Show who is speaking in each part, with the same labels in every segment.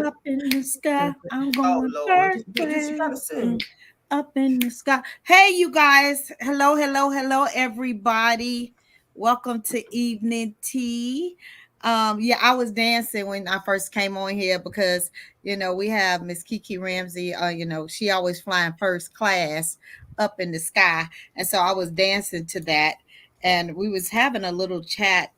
Speaker 1: Up in the sky, I'm
Speaker 2: Oh
Speaker 1: going
Speaker 2: Lord,
Speaker 1: first
Speaker 2: you
Speaker 1: class.
Speaker 2: gotta sing.
Speaker 1: Up in the sky. Hey, you guys. Hello, hello, hello, everybody. Welcome to evening tea. Yeah, I was dancing when I first came on here because we have Miss Kiki Ramsey. She always flying first class up in the sky, and so I was dancing to that, and we was having a little chat.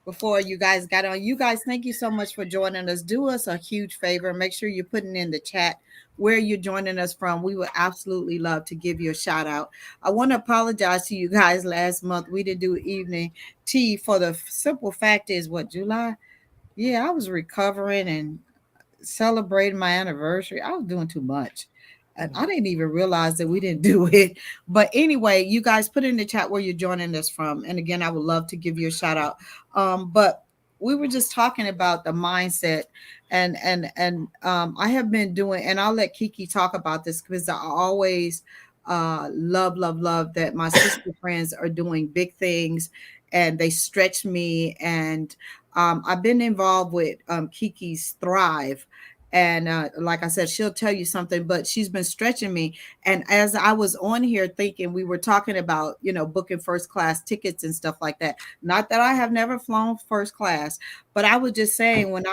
Speaker 1: Before you guys got on. You guys, thank you so much for joining us. Do us a huge favor. Make sure you're putting in the chat where you're joining us from. We would absolutely love to give you a shout out. I want to apologize to you guys. Last month we didn't do evening tea for the simple fact is what, July? Yeah, I was recovering and celebrating my anniversary. I was doing too much. And I didn't even realize that we didn't do it. But anyway, you guys put in the chat where you're joining us from. And again, I would love to give you a shout out. But we were just talking about the mindset and I have been doing, and I'll let Kiki talk about this because I always love that my sister friends are doing big things and they stretch me. And I've been involved with Kiki's Thrive. And like I said, she'll tell you something, but she's been stretching me. And as I was on here thinking, we were talking about, booking first class tickets and stuff like that. Not that I have never flown first class, but I was just saying when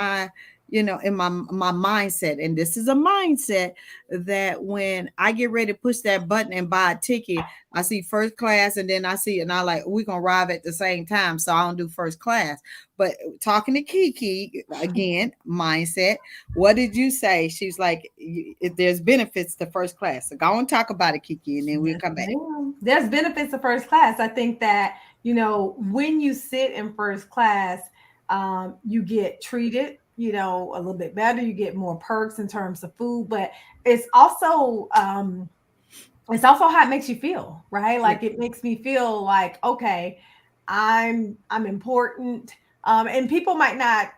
Speaker 1: in my mindset, and this is a mindset that when I get ready to push that button and buy a ticket, I see first class, and then I see, and I like, we're gonna arrive at the same time, so I don't do first class. But talking to Kiki again, mindset. What did you say? She's like, if there's benefits to first class. So go and talk about it, Kiki, and then we'll
Speaker 3: Yes,
Speaker 1: come back.
Speaker 3: ma'am. There's benefits to first class. I think that, when you sit in first class, you get treated, a little bit better. You get more perks in terms of food, but it's also, how it makes you feel, right?
Speaker 1: Yeah.
Speaker 3: Like it makes me feel like, okay, I'm important. And people might not,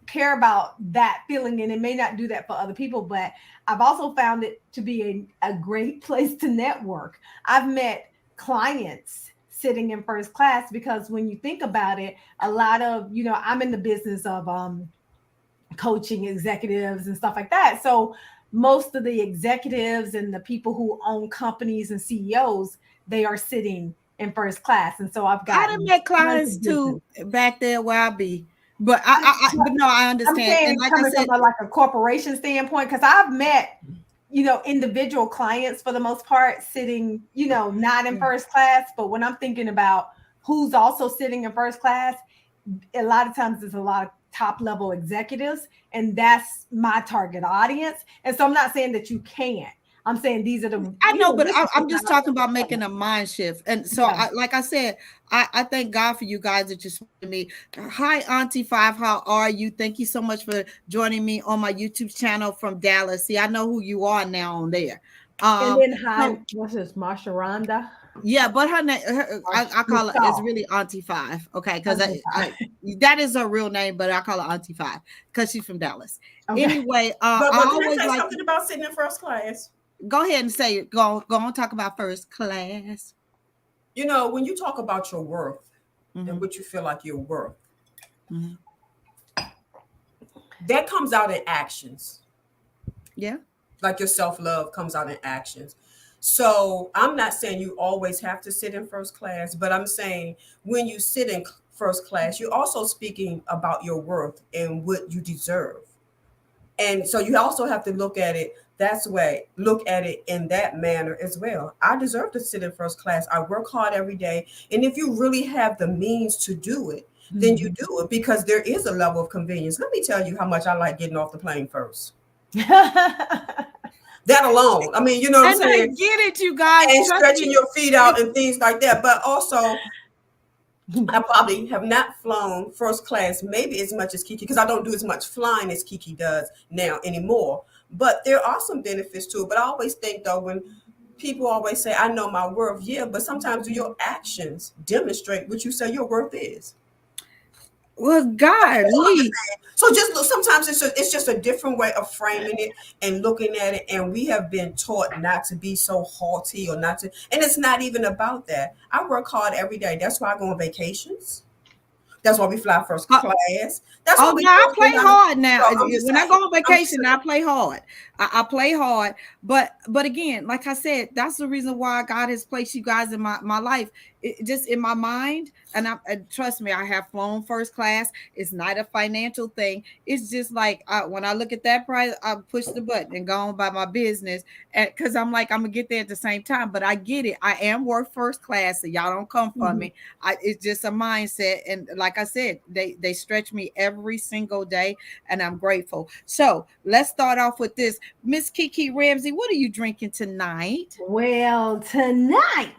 Speaker 3: care about that feeling, and it may not do that for other people, but I've also found it to be a great place to network. I've met clients sitting in first class because when you think about it, a lot of, I'm in the business of coaching executives and stuff like that. So most of the executives and the people who own companies and CEOs, they are sitting in first class. And so I've
Speaker 1: I done
Speaker 3: gotten
Speaker 1: met
Speaker 3: tons
Speaker 1: clients
Speaker 3: of business.
Speaker 1: too back there where I be. But but no, I
Speaker 3: I'm
Speaker 1: understand. And
Speaker 3: saying
Speaker 1: like I
Speaker 3: coming
Speaker 1: said,
Speaker 3: from like a corporation standpoint, because I've met, individual clients for the most part sitting, not in
Speaker 1: yeah.
Speaker 3: first class. But when I'm thinking about who's also sitting in first class, a lot of times there's a lot of top level executives, and that's my target audience. And so I'm not saying that you can't. I'm saying these are the,
Speaker 1: I know, but
Speaker 3: this is
Speaker 1: I'm
Speaker 3: just
Speaker 1: just
Speaker 3: not
Speaker 1: talking about making a mind shift. And so,
Speaker 3: yeah.
Speaker 1: like I said, I thank God for you guys that just to me. Hi, Auntie Five. How are you? Thank you so much for joining me on my YouTube channel from Dallas. See, I know who you are now on there.
Speaker 3: And
Speaker 1: Um,
Speaker 3: then hi,
Speaker 1: so
Speaker 3: what's this, Marsharanda?
Speaker 1: yeah, but her name, I call her, it's
Speaker 3: Michelle.
Speaker 1: really Auntie Five. Okay, because
Speaker 3: Okay.
Speaker 1: that is her real name, but I call her Auntie Five because she's from Dallas.
Speaker 3: Okay.
Speaker 1: Anyway,
Speaker 2: But
Speaker 1: I
Speaker 2: can I
Speaker 1: always
Speaker 2: say
Speaker 1: like
Speaker 2: something about sitting in first class?
Speaker 1: go ahead and say it. Go on, talk about first class.
Speaker 2: When you talk about your worth and
Speaker 1: Hmm.
Speaker 2: what you feel like you're worth,
Speaker 1: Hmm.
Speaker 2: that comes out in actions.
Speaker 1: Yeah.
Speaker 2: Like your self love comes out in actions. So I'm not saying you always have to sit in first class, but I'm saying when you sit in first class, you're also speaking about your worth and what you deserve. And so you also have to look at it that's way, look at it in that manner as well. I deserve to sit in first class. I work hard every day. And if you really have the means to do it, then you
Speaker 3: Mhm.
Speaker 2: do it because there is a level of convenience. Let me tell you how much I like getting off the plane first. That alone. I mean, you know what I'm
Speaker 1: And I
Speaker 2: saying?
Speaker 1: get it, you guys.
Speaker 2: And
Speaker 1: Trust
Speaker 2: stretching
Speaker 1: me.
Speaker 2: your feet out and things like that. But also, I probably have not flown first class maybe as much as Kiki because I don't do as much flying as Kiki does now anymore. But there are some benefits to it. But I always think though when people always say I know my worth, yeah, but sometimes do your actions demonstrate what you say your worth is?
Speaker 1: Well, God,
Speaker 2: That's all I'm
Speaker 1: Lee.
Speaker 2: saying. So just look, sometimes it's just a different way of framing it and looking at it. And we have been taught not to be so haughty or not to, and it's not even about that. I work hard every day. That's why I go on vacations. That's why we fly first
Speaker 1: Uh,
Speaker 2: class. That's
Speaker 1: Oh
Speaker 2: what we
Speaker 1: no, I
Speaker 2: do.
Speaker 1: play hard now.
Speaker 2: I'm just
Speaker 1: When I go
Speaker 2: saying.
Speaker 1: on
Speaker 2: I'm just
Speaker 1: vacation, I
Speaker 2: saying.
Speaker 1: play hard. I play hard, but again, like I said, that's the reason why God has placed you guys in my life, just in my mind. And trust me, I have flown first class. It's not a financial thing. It's just like when I look at that price, I push the button and go on by my business, and because I'm like I'm gonna get there at the same time. But I get it. I am worth first class, so y'all don't come for
Speaker 3: Mhm.
Speaker 1: me. It's just a mindset, and like I said, they stretch me every single day, and I'm grateful. So let's start off with this, Miss Kiki Ramsey. What are you drinking tonight?
Speaker 3: Well, tonight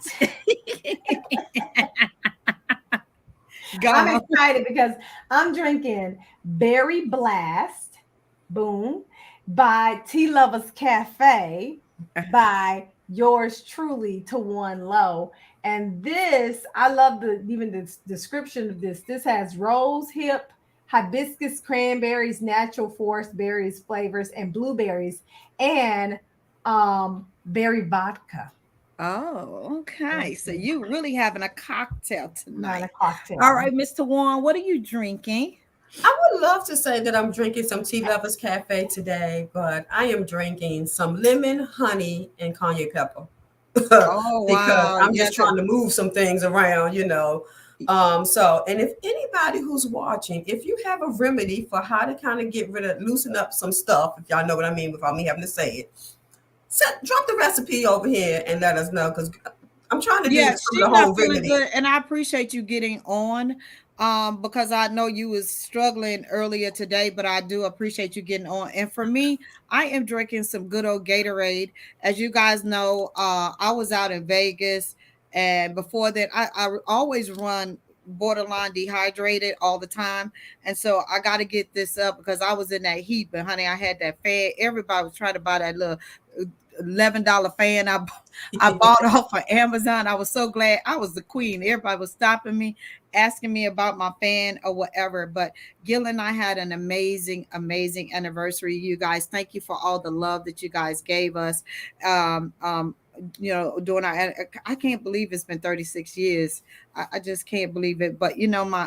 Speaker 3: I'm
Speaker 1: Go.
Speaker 3: excited because I'm drinking Berry Blast, boom, by Tea Lovers Cafe, by yours truly, to one low. And this, I love the description of this. This has rose hip, hibiscus, cranberries, natural forest berries flavors, and blueberries, and berry vodka.
Speaker 1: Oh, okay. So
Speaker 3: Mhm.
Speaker 1: you really having a cocktail
Speaker 3: Not a
Speaker 1: tonight. All
Speaker 3: cocktail.
Speaker 1: right, Mr. Warren, what are you drinking?
Speaker 2: I would love to say that I'm drinking some Tea Lovers Cafe today, but I am drinking some lemon, honey, and cayenne pepper
Speaker 1: Oh
Speaker 2: because
Speaker 1: wow,
Speaker 2: I'm just
Speaker 1: yes.
Speaker 2: trying to move some things around. So, and if anybody who's watching, if you have a remedy for how to kind of get rid of, loosen up some stuff, if y'all know what I mean without me having to say it, drop the recipe over here and let us know because I'm trying to do
Speaker 1: Yeah,
Speaker 2: some of
Speaker 1: she's
Speaker 2: the
Speaker 1: not
Speaker 2: home
Speaker 1: feeling
Speaker 2: remedies.
Speaker 1: good, and I appreciate you getting on, because I know you was struggling earlier today, but I do appreciate you getting on. And for me, I am drinking some good old Gatorade. As you guys know, I was out in Vegas, and before that, I always run borderline dehydrated all the time, and so I got to get this up because I was in that heat. But honey, I had that fan. Everybody was trying to buy that little $11 fan I bought off of Amazon. I was so glad I was the queen. Everybody was stopping me, asking me about my fan or whatever. But Gil and I had an amazing, amazing anniversary. You guys, thank you for all the love that you guys gave us. Um, um, doing I can't believe it's been 36 years. I just can't believe it. But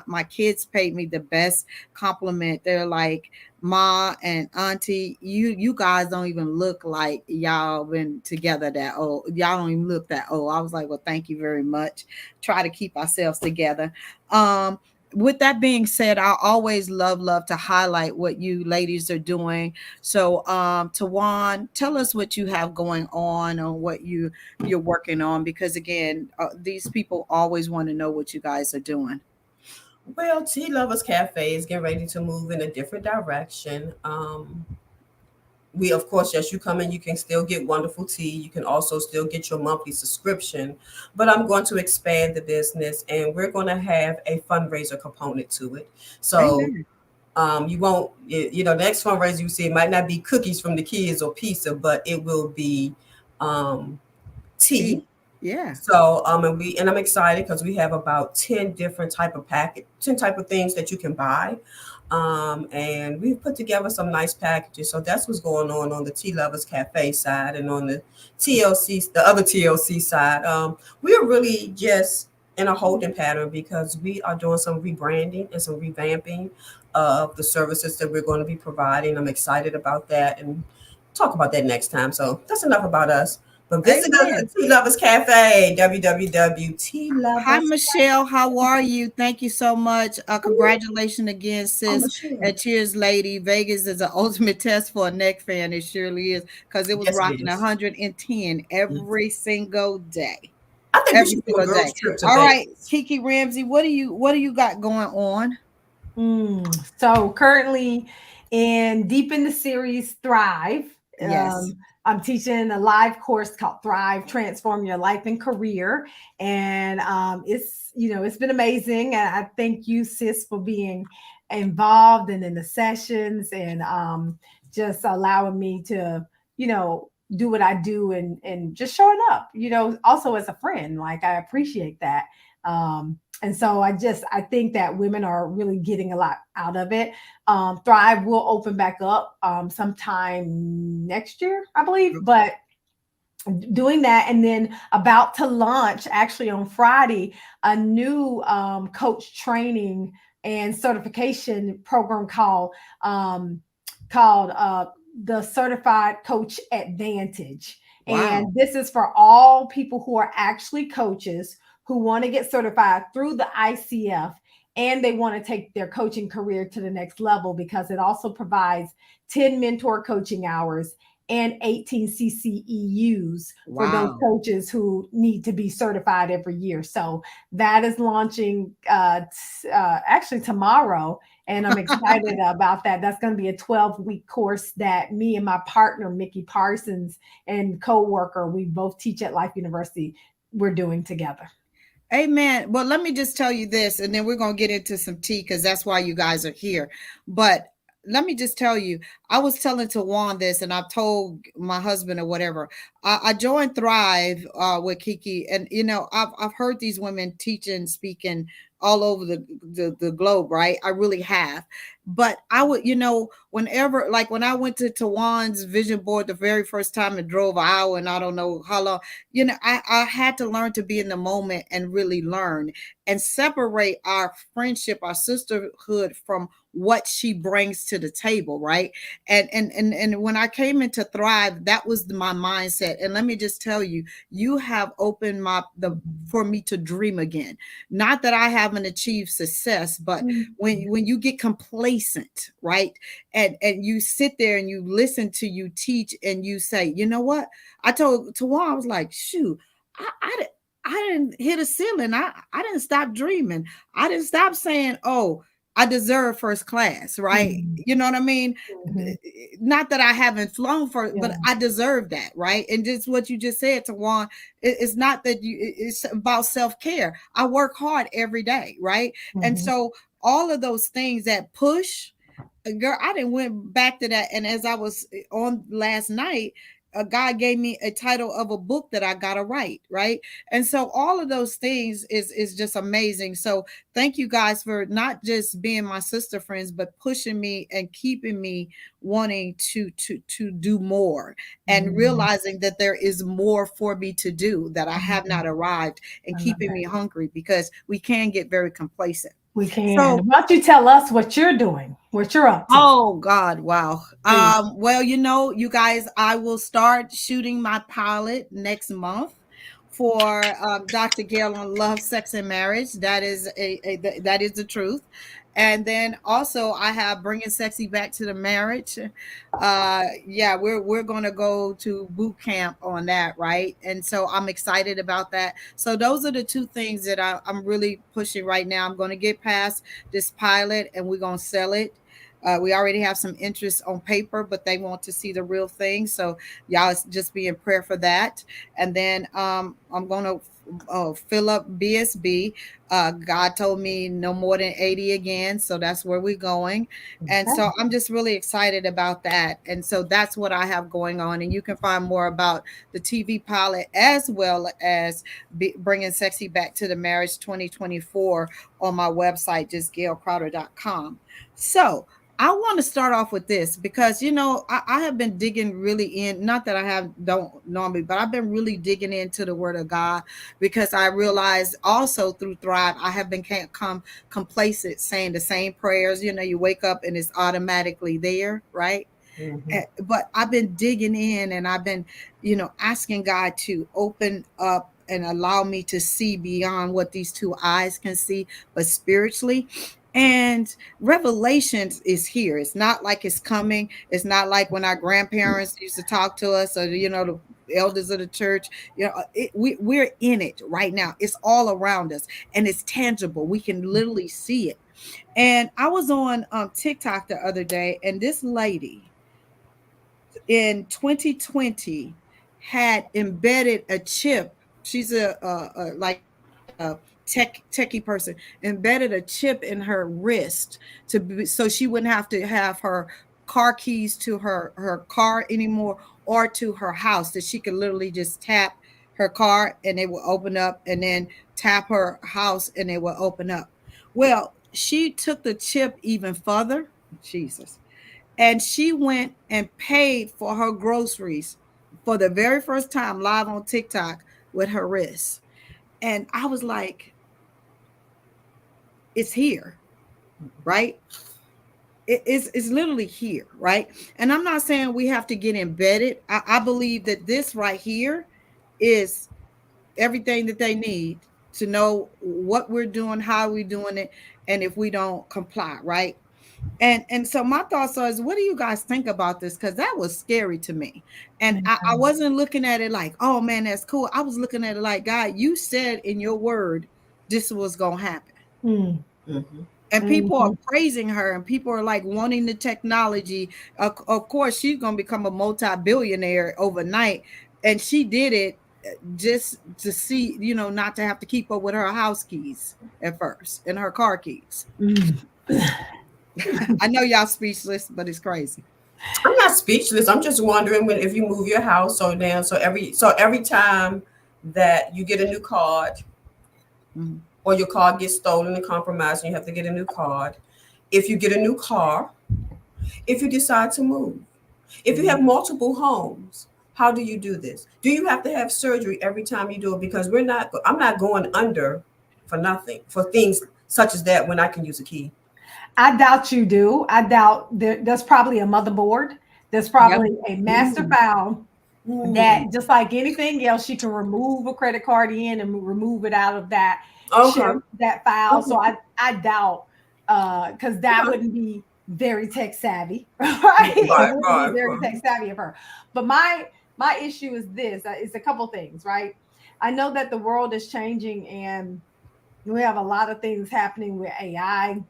Speaker 1: my kids paid me the best compliment. They're like, Ma and Auntie, you guys don't even look like y'all been together that old. Y'all don't even look that old. I was like, well, thank you very much. Try to keep ourselves together. Um, with that being said, I always love to highlight what you ladies are doing. So, Tawan, tell us what you have going on or what you're working on, because again, these people always want to know what you guys are doing.
Speaker 2: Well, Tea Lovers Cafe is getting ready to move in a different direction. We, of course, yes, you come in, you can still get wonderful tea. You can also still get your monthly subscription. But I'm going to expand the business and we're going to have a fundraiser component to it. So
Speaker 1: Amen.
Speaker 2: you won't, next fundraiser you see, it might not be cookies from the kids or pizza, but it will be um, tea.
Speaker 1: Tea. Yeah.
Speaker 2: So and I'm excited because we have about 10 different type of 10 type of things that you can buy. And we've put together some nice packages. So that's what's going on the Tea Lovers Cafe side, and on the the other TLC side. We are really just in a holding pattern because we are doing some rebranding and some revamping of the services that we're going to be providing. I'm excited about that and talk about that next time. So that's enough about us. But visit us
Speaker 1: Amen.
Speaker 2: at Tea Lovers Cafe,
Speaker 1: Hi,
Speaker 2: www.tealovers.
Speaker 1: Michelle. How are you? Thank you so much. Congratulations again,
Speaker 2: Oh,
Speaker 1: sis.
Speaker 2: Michelle.
Speaker 1: And cheers, lady. Vegas is an ultimate test for a neck fan. It surely is, because it was
Speaker 2: Yes, it
Speaker 1: rocking
Speaker 2: is.
Speaker 1: 110
Speaker 2: Yes.
Speaker 1: every single day.
Speaker 2: I think we
Speaker 1: Every
Speaker 2: should do a
Speaker 1: single
Speaker 2: girls
Speaker 1: day.
Speaker 2: trip to
Speaker 1: All right,
Speaker 2: Vegas.
Speaker 1: Kiki Ramsey, what do you got going on?
Speaker 3: So currently deep in the series Thrive.
Speaker 1: Yes.
Speaker 3: I'm teaching a live course called Thrive, Transform Your Life and Career. And it's been amazing. And I thank you, sis, for being involved and in the sessions, and just allowing me to, do what I do, and just showing up, also as a friend. Like, I appreciate that. And so I think that women are really getting a lot out of it. Thrive will open back up sometime next year, I believe. But doing that, and then about to launch actually on Friday a new coach training and certification program um, called the Certified Coach Advantage.
Speaker 1: Wow.
Speaker 3: And this is for all people who are actually coaches who want to get certified through the ICF, and they want to take their coaching career to the next level, because it also provides 10 mentor coaching hours and 18 CCEUs for those
Speaker 1: Wow.
Speaker 3: coaches who need to be certified every year. So that is launching actually tomorrow, and I'm excited about that. That's going to be a 12-week course that me and my partner Mickey Parsons and co-worker, we both teach at Life University, we're doing together.
Speaker 1: Amen. Well, let me just tell you this, and then we're going to get into some tea because that's why you guys are here. But let me just tell you, I was telling Tawan this, and I've told my husband or whatever. I joined Thrive with Kiki, and I've heard these women teaching, speaking all over the globe, right? I really have. But I would, whenever, like when I went to Tawan's vision board the very first time and drove an hour and I don't know how long, I had to learn to be in the moment and really learn and separate our friendship, our sisterhood from what she brings to the table, right? And when I came into Thrive, that was my mindset. And let me just tell you, you have opened my the for me to dream again. Not that I haven't achieved success, but when you get complacent, right? And you sit there and you listen to you teach and you say, you know what? I told Tawan, I was like, shoot, I didn't hit a ceiling. I didn't stop dreaming. I didn't stop saying, oh, I deserve first class, right?
Speaker 3: Mhm.
Speaker 1: You know what I mean?
Speaker 3: Mhm.
Speaker 1: Not that I haven't flown for,
Speaker 3: Yeah.
Speaker 1: but I deserve that, right? And just what you just said, Tawan, it's not that it's about self care. I work hard every day, right? And
Speaker 3: Mhm.
Speaker 1: so all of those things that push, girl, I didn't went back to that. And as I was on last night, God gave me a title of a book that I gotta write, right? And so all of those things is just amazing. So thank you guys for not just being my sister friends, but pushing me and keeping me wanting to do more and
Speaker 3: Mhm.
Speaker 1: realizing that there is more for me to do, that I have
Speaker 3: Mhm.
Speaker 1: not arrived, and
Speaker 3: I love
Speaker 1: keeping
Speaker 3: that.
Speaker 1: me hungry because we can get very complacent.
Speaker 3: We can.
Speaker 1: So
Speaker 3: Why don't you tell us what you're doing, what you're up to,
Speaker 1: oh God, wow.
Speaker 3: please?
Speaker 1: Well, you guys, I will start shooting my pilot next month for Dr. Gail on love, sex, and marriage. That is that is the truth. And then also I have bringing sexy back to the marriage. Yeah, we're gonna go to boot camp on that, right? And so I'm excited about that. So those are the two things that I'm really pushing right now. I'm gonna get past this pilot and we're gonna sell it. We already have some interest on paper, but they want to see the real thing. So y'all just be in prayer for that. And then I'm gonna fill up BSB. God told me no more than 80 again, so that's where we're going. And
Speaker 3: Okay.
Speaker 1: so I'm just really excited about that. And so that's what I have going on. And you can find more about the TV pilot as well as bringing sexy back to the marriage 2024 on my website, just gailcrowder.com. So I want to start off with this because I have been digging really in. Not that I have don't normally, but I've been really digging into the Word of God because I realized also through Thrive I have been can't come complacent saying the same prayers. You wake up and it's automatically there, right?
Speaker 3: Mhm.
Speaker 1: But I've been digging in and I've been, asking God to open up and allow me to see beyond what these two eyes can see, but spiritually. And revelation is here. It's not like it's coming. It's not like when our grandparents used to talk to us or, the elders of the church. We're in it right now. It's all around us and it's tangible. We can literally see it. And I was on TikTok the other day, and this lady in 2020 had embedded a chip. She's a like a techie person, embedded a chip in her wrist so she wouldn't have to have her car keys to her car anymore or to her house, that she could literally just tap her car and it will open up, and then tap her house and it will open up. Well, she took the chip even further. Jesus. And she went and paid for her groceries for the very first time live on TikTok with her wrist. And I was like, it's here. right? It's literally here, right? And I'm not saying we have to get embedded. I believe that this right here is everything that they need to know what we're doing, how we're doing it, and if we don't comply, right? And so my thoughts are is what do you guys think about this? Because that was scary to me. And I wasn't looking at it like, oh man, that's cool. I was looking at it like, God, you said in your word this was gonna happen.
Speaker 3: Mm,
Speaker 2: Mm-hmm.
Speaker 1: And people are
Speaker 3: mhm,
Speaker 1: praising her and people are like wanting the technology. Of course, she's gonna become a multi-billionaire overnight. And she did it just to see, not to have to keep up with her house keys at first and her car keys.
Speaker 3: mm.
Speaker 1: I know y'all speechless, but it's crazy.
Speaker 2: I'm not speechless. I'm just wondering when if you move your house so down, so every time that you get a new card
Speaker 1: Mhm.
Speaker 2: or your card gets stolen and compromised and you have to get a new card, if you get a new car, if you decide to move, if you have multiple homes, how do you do this? Do you have to have surgery every time you do it? Because I'm not going under for nothing for things such as that when I can use a key.
Speaker 3: I doubt you do. I doubt there's probably a motherboard. There's
Speaker 1: Yep.
Speaker 3: probably a master
Speaker 2: Mm,
Speaker 3: file that,
Speaker 2: mm.
Speaker 3: just like anything else, you can remove a credit card in and remove it out of that
Speaker 2: Okay.
Speaker 3: share that file. So
Speaker 2: Okay.
Speaker 3: I doubt, because that
Speaker 2: Okay.
Speaker 3: wouldn't be very tech savvy, right? It
Speaker 2: Right,
Speaker 3: wouldn't be
Speaker 2: right,
Speaker 3: very
Speaker 2: right.
Speaker 3: tech savvy of her. But my issue is this: it's a couple things, right? I know that the world is changing and we have a lot of things happening with AI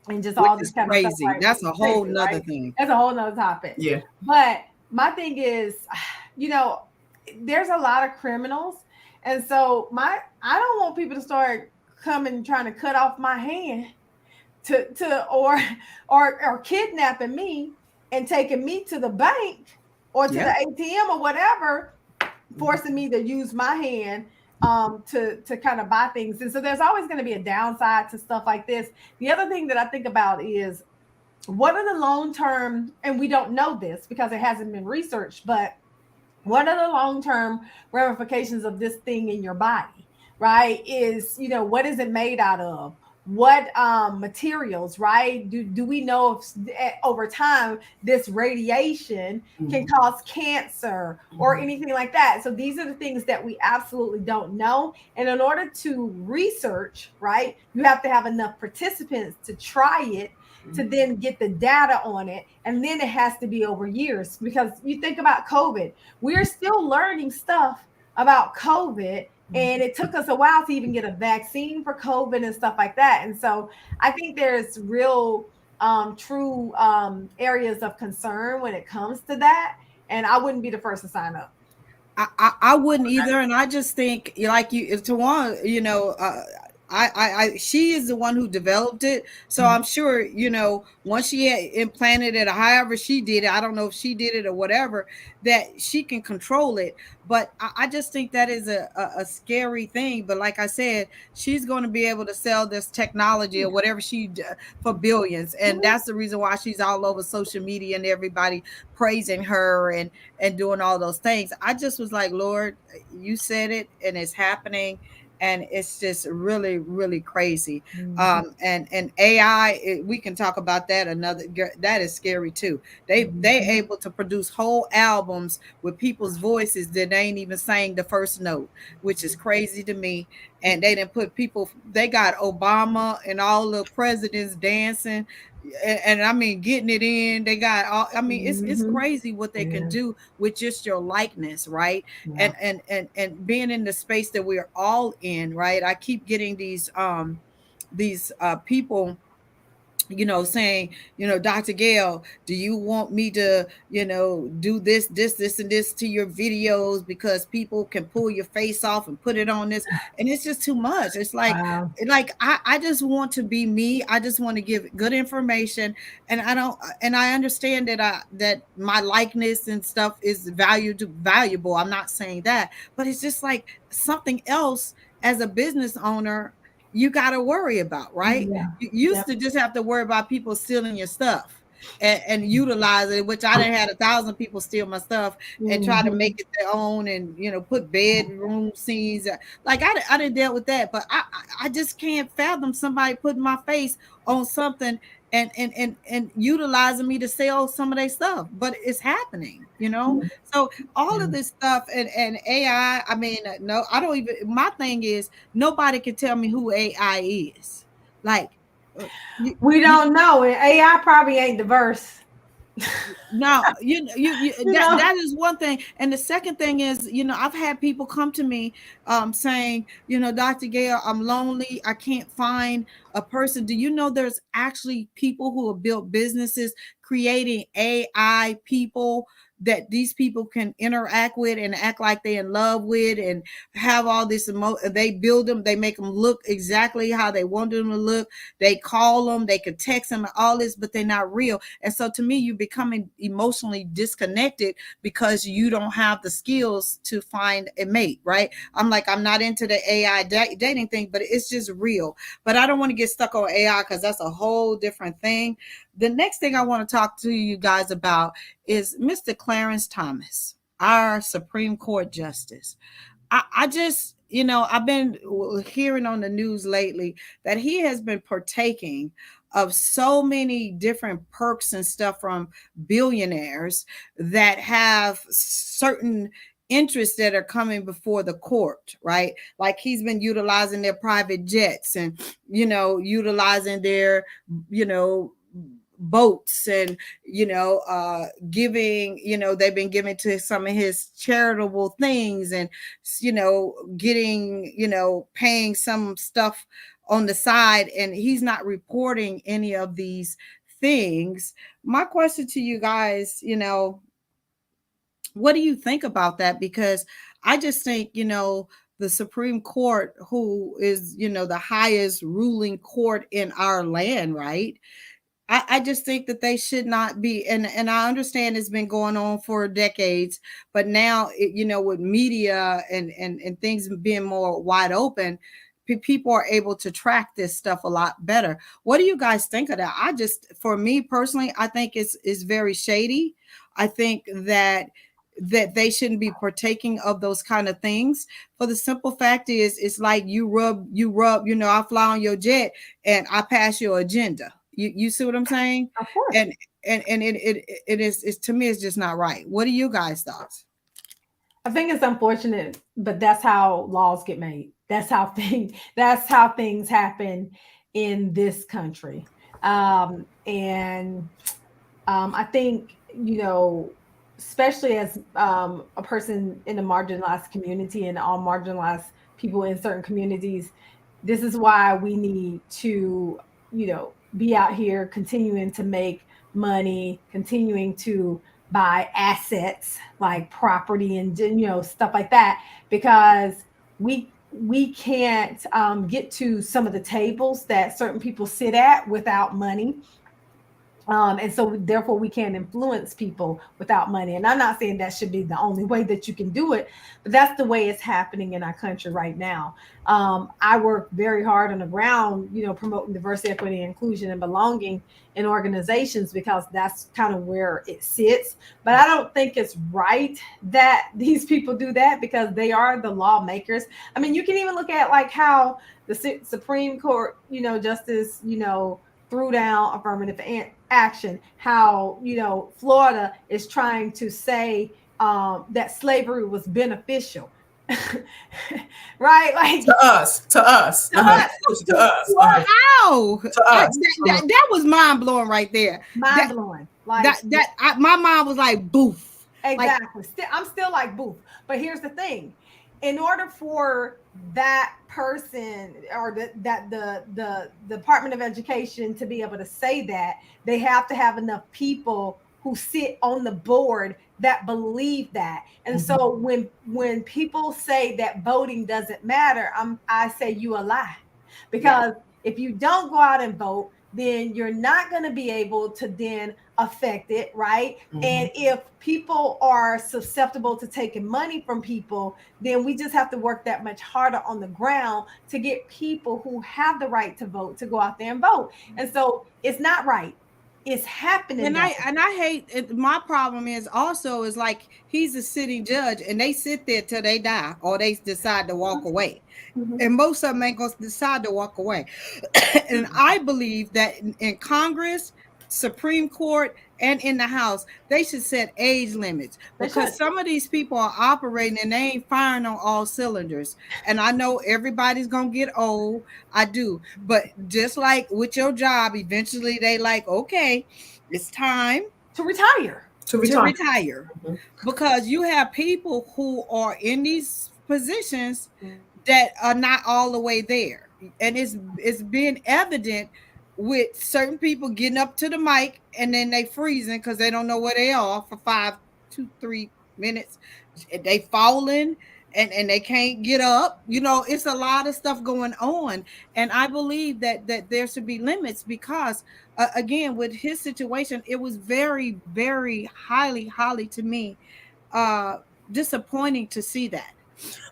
Speaker 3: and just
Speaker 1: Which
Speaker 3: all this
Speaker 1: is
Speaker 3: kind of stuff,
Speaker 1: crazy.
Speaker 3: right? Which
Speaker 1: That's
Speaker 3: is
Speaker 1: a whole
Speaker 3: crazy,
Speaker 1: nother
Speaker 3: right?
Speaker 1: thing.
Speaker 3: That's a whole nother topic.
Speaker 2: Yeah.
Speaker 3: But my thing is, you know, there's a lot of criminals, and so I don't want people to start coming trying to cut off my hand to or kidnapping me and taking me to the bank or to the
Speaker 1: Yeah.
Speaker 3: ATM or whatever, forcing me to use my hand to kind of buy things. And so there's always going to be a downside to stuff like this. The other thing that I think about is what are the long term, and we don't know this because it hasn't been researched, but what are the long term ramifications of this thing in your body, right? Is, what is it made out of? What materials, right? Do we know if over time this radiation can
Speaker 2: Mhm.
Speaker 3: cause cancer or
Speaker 2: Mhm.
Speaker 3: anything like that? So these are the things that we absolutely don't know. And in order to research, right, you have to have enough participants to try it, to then get the data on it. And then it has to be over years, because you think about COVID, we're still learning stuff about COVID. And it took us a while to even get a vaccine for COVID and stuff like that. And so I think there's real, true areas of concern when it comes to that. And I wouldn't be the first to sign up.
Speaker 1: I wouldn't either, and I just think like you, if Tawana, she is the one who developed it, so I'm sure once she had implanted it, or however she did it, I don't know if she did it or whatever, that she can control it. But I just think that is a scary thing. But like I said, she's going to be able to sell this technology or whatever for billions, and
Speaker 3: Mhm.
Speaker 1: that's the reason why she's all over social media and everybody praising her and doing all those things. I just was like, Lord, you said it and it's happening. And it's just really, really crazy.
Speaker 3: Mhm.
Speaker 1: And AI, we can talk about that that is scary too. They
Speaker 3: Mhm.
Speaker 1: able to produce whole albums with people's voices that they ain't even sang the first note, which is crazy to me. And they didn't put people. They got Obama and all the presidents dancing and I mean getting it in. They got all. I mean, it's
Speaker 3: Mhm.
Speaker 1: crazy what they can
Speaker 3: Yeah.
Speaker 1: do with just your likeness, right?
Speaker 3: Yeah.
Speaker 1: And being in the space that we're all in, right? I keep getting these people saying, Dr. Gail, do you want me to, do this, and this to your videos because people can pull your face off and put it on this, and it's just too much. It's
Speaker 3: Wow.
Speaker 1: like I just want to be me. I just want to give good information, and I don't, and I understand that my likeness and stuff is valuable. I'm not saying that, but it's just like something else as a business owner you got to worry about, right?
Speaker 3: Yeah.
Speaker 1: You used
Speaker 3: Yep.
Speaker 1: to just have to worry about people stealing your stuff. and utilize it, which I done had 1,000 people steal my stuff and try to make
Speaker 3: Mhm.
Speaker 1: it their own, and put bedroom scenes. Like I didn't deal with that, but I just can't fathom somebody putting my face on something and utilizing me to sell some of their stuff. But it's happening. So all of this stuff and AI. I mean, no, I don't even. My thing is nobody can tell me who AI is. Like, uh, you,
Speaker 3: We
Speaker 1: you
Speaker 3: don't know, and AI probably ain't diverse.
Speaker 1: now you
Speaker 3: You
Speaker 1: that
Speaker 3: know,
Speaker 1: that is one thing, and the second thing is, I've had people come to me saying, Dr. Gail, I'm lonely, I can't find a person. Do you know there's actually people who have built businesses creating AI people that these people can interact with and act like they're in love with, and have all this they build them, they make them look exactly how they want them to look, they call them, they can text them and all this, but they're not real. And so to me, you're becoming emotionally disconnected because you don't have the skills to find a mate, right? I'm like, I'm not into the AI dating thing, but it's just real. But I don't want to get stuck on AI because that's a whole different thing. The next thing I want to talk to you guys about is Mr. Clarence Thomas, our Supreme Court Justice. I just, I've been hearing on the news lately that he has been partaking of so many different perks and stuff from billionaires that have certain interests that are coming before the court, right? Like he's been utilizing their private jets and, utilizing their, you know, boats and giving, they've been giving to some of his charitable things, and getting, paying some stuff on the side, and he's not reporting any of these things. My question to you guys, what do you think about that? Because I just think, the Supreme Court, who is, the highest ruling court in our land, right? I just think that they should not be, and I understand it's been going on for decades, but now with media and things being more wide open, people are able to track this stuff a lot better. What do you guys think of that? For me personally, I think it's very shady. I think that they shouldn't be partaking of those kind of things. For the simple fact is, it's like you rub, I fly on your jet and I pass your agenda. You see what I'm saying?
Speaker 3: of course.
Speaker 1: And it is to me, it's just not right. What are you guys thoughts?
Speaker 3: I think it's unfortunate, but that's how laws get made. That's how things happen in this country. And I think, especially as a person in a marginalized community and all marginalized people in certain communities, this is why we need to, be out here continuing to make money, continuing to buy assets like property and stuff like that, because we can't get to some of the tables that certain people sit at without money. And so therefore we can't influence people without money. And I'm not saying that should be the only way that you can do it, but that's the way it's happening in our country right now. I work very hard on the ground, promoting diversity, equity, inclusion, and belonging in organizations, because that's kind of where it sits. But I don't think it's right that these people do that, because they are the lawmakers. I mean, you can even look at like how the Supreme Court, justice, threw down affirmative action, how Florida is trying to say that slavery was beneficial. Right, like
Speaker 2: To us,
Speaker 3: to us.
Speaker 2: to us,
Speaker 1: How?
Speaker 2: to us.
Speaker 1: That was mind blowing right there.
Speaker 3: Mind
Speaker 1: That
Speaker 3: blowing, like
Speaker 1: my mind was like boof. Like,
Speaker 3: exactly. I'm still like boof. But here's the thing: in order for that person or the Department of Education to be able to say that, they have to have enough people who sit on the board that believe that. And so when people say that voting doesn't matter, I say you a lie,
Speaker 1: yeah.
Speaker 3: because if you don't go out and vote, then you're not going to be able to then affect it, right?
Speaker 2: Mhm.
Speaker 3: And if people are susceptible to taking money from people, then we just have to work that much harder on the ground to get people who have the right to vote to go out there and vote. And so it's not right. It's happening
Speaker 1: And
Speaker 3: that
Speaker 1: I
Speaker 3: way.
Speaker 1: and I hate it. My problem is also is like he's a sitting judge and they sit there till they die or they decide to walk away.
Speaker 3: Mhm.
Speaker 1: And most of them ain't gonna decide to walk away. And I believe that in Congress, Supreme Court, and in the House, they should set age limits
Speaker 3: They should.
Speaker 1: because some of these people are operating and they ain't firing on all cylinders. And I know everybody's gonna get old. I do, but just like with your job, eventually they like, okay, it's time
Speaker 3: To retire.
Speaker 2: To
Speaker 1: to
Speaker 2: retire.
Speaker 1: retire
Speaker 2: Mhm.
Speaker 1: because you have people who are in these positions
Speaker 3: Mhm.
Speaker 1: that are not all the way there, and it's been evident with certain people getting up to the mic and then they freezing because they don't know where they are for 5 2 3 minutes. They falling and they can't get up. It's a lot of stuff going on, and I believe that there should be limits because again, with his situation, it was very, very highly to me uh disappointing to see that.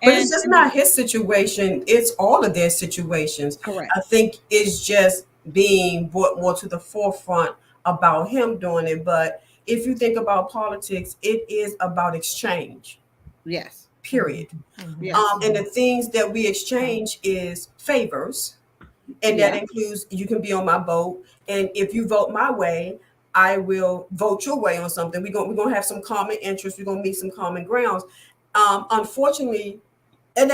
Speaker 2: But it's
Speaker 1: And
Speaker 2: just not his situation, it's all of their situations.
Speaker 1: correct.
Speaker 2: I think it's just being brought more to the forefront about him doing it. But if you think about politics, it is about exchange,
Speaker 1: Yes.
Speaker 2: period.
Speaker 3: Mhm.
Speaker 1: Yes.
Speaker 2: And the things that we exchange is favors, and that
Speaker 1: Yeah.
Speaker 2: includes you can be on my boat, and if you vote my way, I will vote your way on something. We're gonna have some common interests. We're gonna meet some common grounds. Unfortunately, and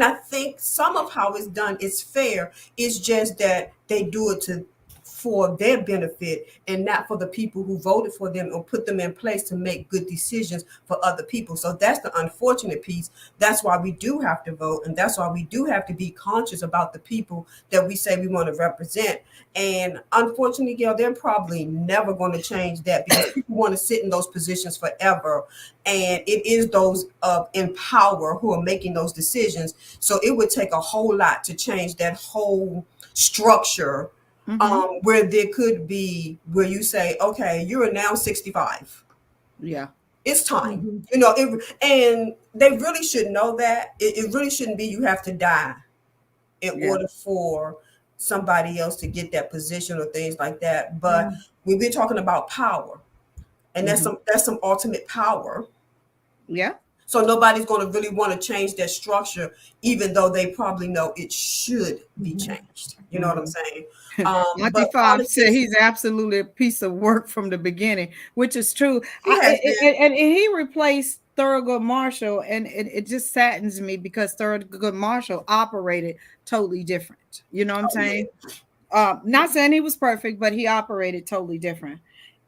Speaker 2: I think some of how it's done is fair. It's just that they do it to for their benefit and not for the people who voted for them or put them in place to make good decisions for other people. So that's the unfortunate piece. That's why we do have to vote, and that's why we do have to be conscious about the people that we say we want to represent. And unfortunately, Gail, they're probably never going to change that because people want to sit in those positions forever, and it is those in power who are making those decisions. So it would take a whole lot to change that whole structure,
Speaker 1: Mm-hmm.
Speaker 2: where there could be where you say, okay, you're now 65.
Speaker 1: Yeah.
Speaker 2: It's time.
Speaker 3: Mhm.
Speaker 2: And they really should know that. It really shouldn't be you have to die in
Speaker 1: Yeah.
Speaker 2: order for somebody else to get that position or things like that. But
Speaker 3: Mhm.
Speaker 2: we've been talking about power, and
Speaker 1: Mm-hmm.
Speaker 2: that's some ultimate power.
Speaker 1: Yeah.
Speaker 2: So nobody's going to really want to change that structure, even though they probably know it should be
Speaker 3: Mhm.
Speaker 2: changed. You know what I'm
Speaker 1: Mm-hmm.
Speaker 2: saying?
Speaker 1: Monty
Speaker 2: But
Speaker 1: Five said
Speaker 2: politics,
Speaker 1: he's absolutely a piece of work from the beginning, which is true.
Speaker 2: he has been.
Speaker 1: And he replaced Thurgood Marshall, and it just saddens me because Thurgood Marshall operated totally different. You know what I'm
Speaker 2: Oh yeah.
Speaker 1: saying? Not saying he was perfect, but he operated totally different.